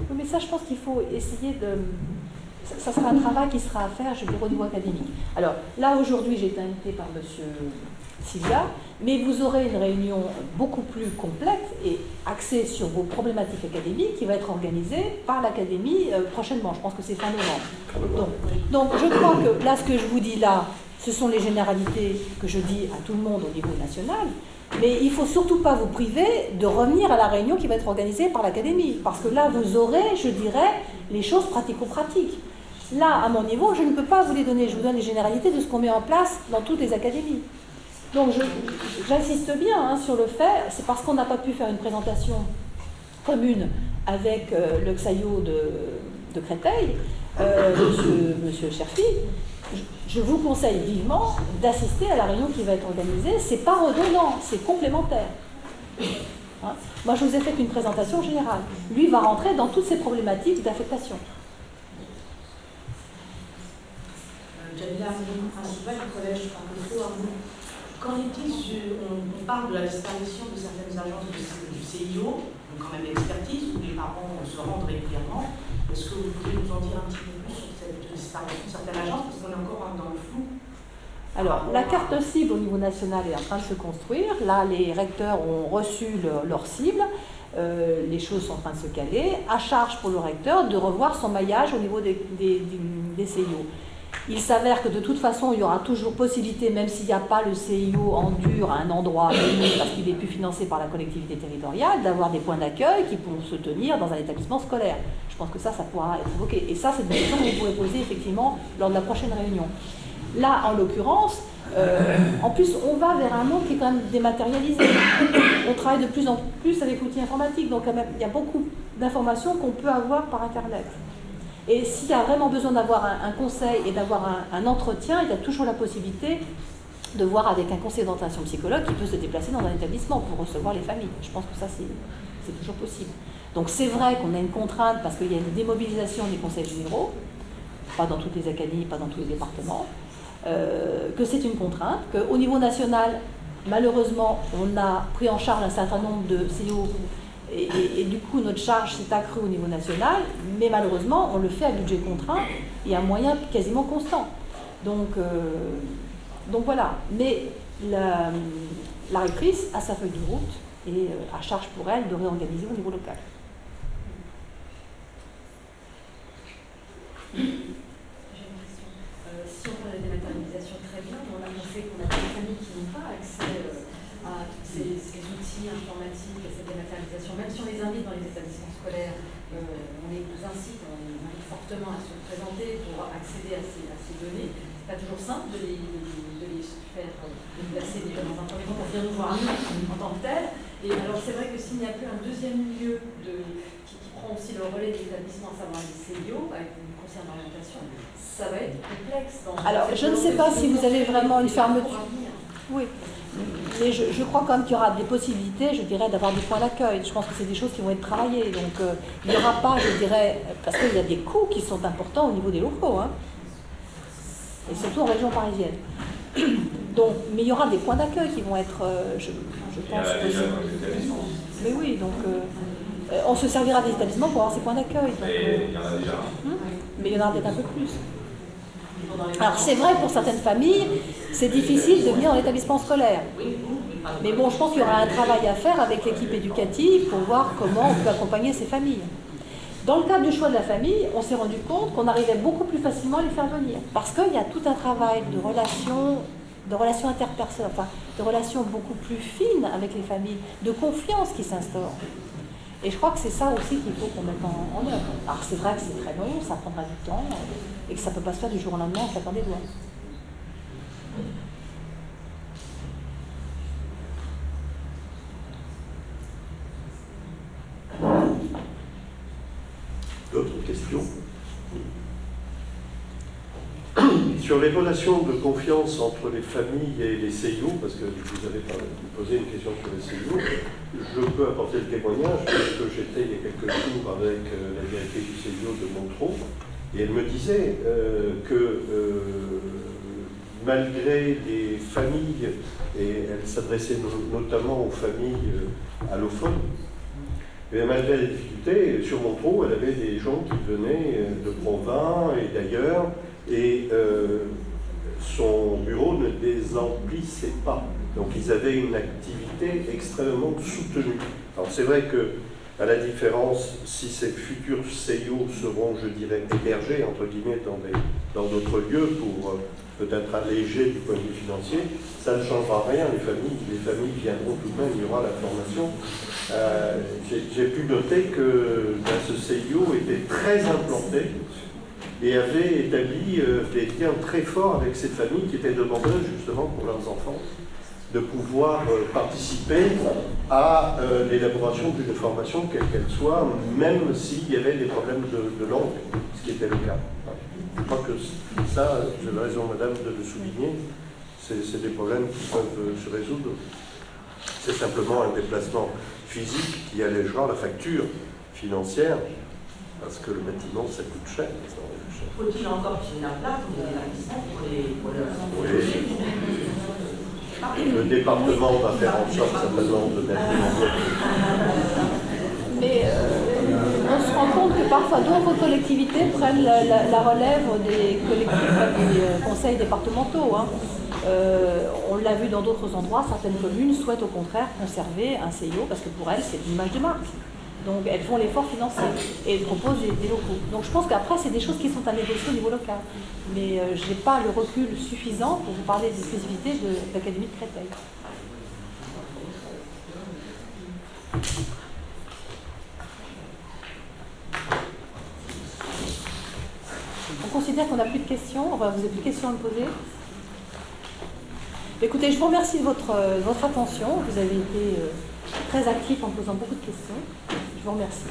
B: Oui, mais ça, je pense qu'il faut essayer de... Ça sera un travail qui sera à faire, je dirais, au niveau académique. Alors, là, aujourd'hui, j'ai été invitée par M. Silva, mais vous aurez une réunion beaucoup plus complète et axée sur vos problématiques académiques qui va être organisée par l'Académie prochainement. Je pense que c'est fin novembre. Donc, je crois que là, ce que je vous dis là, ce sont les généralités que je dis à tout le monde au niveau national. Mais il ne faut surtout pas vous priver de revenir à la réunion qui va être organisée par l'Académie. Parce que là, vous aurez, je dirais, les choses pratico-pratiques. Là, à mon niveau, je ne peux pas vous les donner. Je vous donne les généralités de ce qu'on met en place dans toutes les académies. Donc, j'insiste bien sur le fait, c'est parce qu'on n'a pas pu faire une présentation commune avec le XAIO de Créteil, monsieur Cherfi. Je vous conseille vivement d'assister à la réunion qui va être organisée. C'est pas redondant, c'est complémentaire. Hein? Moi, je vous ai fait une présentation générale. Lui va rentrer dans toutes ces problématiques d'affectation.
K: Jamila, principal du collège francophone. Qu'en est-il on parle de la disparition de certaines agences du CIO, donc quand même l'expertise, où les parents se rendent régulièrement. Est-ce que vous pouvez nous en dire un petit peu plus sur cette disparition de certaines agences, parce qu'on est encore dans le flou?
B: Alors, la carte cible au niveau national est en train de se construire. Là, les recteurs ont reçu leur cible. Les choses sont en train de se caler. À charge pour le recteur de revoir son maillage au niveau des CIO. Il s'avère que de toute façon, il y aura toujours possibilité, même s'il n'y a pas le CIO en dur à un endroit donné, parce qu'il est plus financé par la collectivité territoriale, d'avoir des points d'accueil qui pourront se tenir dans un établissement scolaire. Je pense que ça pourra être évoqué. Et ça, c'est une question que vous pourrez poser effectivement lors de la prochaine réunion. Là, en l'occurrence, en plus, on va vers un monde qui est quand même dématérialisé. On travaille de plus en plus avec l'outil informatique, donc il y a beaucoup d'informations qu'on peut avoir par Internet. Et s'il y a vraiment besoin d'avoir un conseil et d'avoir un entretien, il y a toujours la possibilité de voir avec un conseiller d'orientation psychologue qui peut se déplacer dans un établissement pour recevoir les familles. Je pense que ça, c'est toujours possible. Donc c'est vrai qu'on a une contrainte parce qu'il y a une démobilisation des conseils généraux, pas dans toutes les académies, pas dans tous les départements, que c'est une contrainte, qu'au niveau national, malheureusement, on a pris en charge un certain nombre de CIO et du coup notre charge s'est accrue au niveau national, mais malheureusement on le fait à budget contraint et à moyens quasiment constants. Donc voilà, mais la rectrice a sa feuille de route et à charge pour elle de réorganiser au niveau local.
G: J'ai une question. Si on parle de dématérialisation, très bien, mais on a montré qu'on a des familles qui n'ont pas accès à tous ces outils informatiques, à cette dématérialisation. Même si on les invite dans les établissements scolaires, on les incite, on les invite fortement à se présenter pour accéder à ces données. C'est pas toujours simple de les faire déplacer déjà dans un premier temps pour venir nous voir nous en tant que tel. Et alors c'est vrai que s'il n'y a plus un deuxième lieu qui prend aussi le relais de l'établissement, à savoir les CIO, avec une conseillère d'orientation, ça va être complexe.
B: Alors je ne sais pas si vous avez vraiment une fermeture. Oui. Mais je crois quand même qu'il y aura des possibilités, je dirais, d'avoir des points d'accueil. Je pense que c'est des choses qui vont être travaillées. Donc il n'y aura pas, je dirais, parce qu'il y a des coûts qui sont importants au niveau des locaux, hein, et surtout en région parisienne. Donc, mais il y aura des points d'accueil qui vont être, je pense, mais oui, donc on se servira des établissements pour avoir ces points d'accueil.
C: Mais il y en a déjà.
B: Mais il y en aura peut-être un peu plus. Alors c'est vrai, pour certaines familles, c'est difficile de venir dans l'établissement scolaire. Mais bon, je pense qu'il y aura un travail à faire avec l'équipe éducative pour voir comment on peut accompagner ces familles. Dans le cadre du choix de la famille, on s'est rendu compte qu'on arrivait beaucoup plus facilement à les faire venir. Parce qu'il y a tout un travail de relations interpersonnelles, enfin, de relations beaucoup plus fines avec les familles, de confiance qui s'instaure. Et je crois que c'est ça aussi qu'il faut qu'on mette en œuvre. Alors c'est vrai que c'est très long, ça prendra du temps, et que ça ne peut pas se faire du jour au lendemain en claquant des doigts.
A: D'autres questions? Sur les relations de confiance entre les familles et les CIO, parce que vous avez posé une question sur les CIO, je peux apporter le témoignage parce que j'étais il y a quelques jours avec la directrice du CIO de Montreux, et elle me disait que malgré les familles, et elle s'adressait notamment aux familles allophones, et malgré les difficultés, sur Montreux, elle avait des gens qui venaient de Provins et d'ailleurs, et son bureau ne les emplissait pas. Donc ils avaient une activité extrêmement soutenue. Alors c'est vrai que, à la différence, si ces futurs CIO seront, je dirais, hébergés, entre guillemets, dans d'autres lieux pour peut-être alléger du point de vue financier, ça ne changera rien. Les familles viendront tout de même, il y aura la formation. J'ai pu noter que ce CIO était très implanté et avait établi des liens très forts avec ces familles qui étaient demandeuses justement pour leurs enfants de pouvoir participer à l'élaboration d'une formation, quelle qu'elle soit, même s'il y avait des problèmes de langue, ce qui était le cas. Je crois que ça, vous avez raison, madame, de le souligner, c'est des problèmes qui peuvent se résoudre. C'est simplement un déplacement physique qui allégera la facture financière, parce que le bâtiment, ça coûte cher.
K: Faut-il encore qu'il y ait un plat pour les établissements pour les
A: Oui. Le département va faire en sorte certainement de mettre
B: Mais on se rend compte que parfois d'autres collectivités prennent la relève des conseils départementaux. Hein. On l'a vu dans d'autres endroits, certaines communes souhaitent au contraire conserver un CIO parce que pour elles, c'est une image de marque. Donc elles font l'effort financier et elles proposent des locaux. Donc je pense qu'après, c'est des choses qui sont à négocier au niveau local. Mais je n'ai pas le recul suffisant pour vous parler des spécificités de l'Académie de Créteil. On considère qu'on n'a plus de questions. Enfin, vous n'avez plus de questions à me poser. Écoutez, je vous remercie de votre attention. Vous avez été très actif en posant beaucoup de questions. Je vous remercie.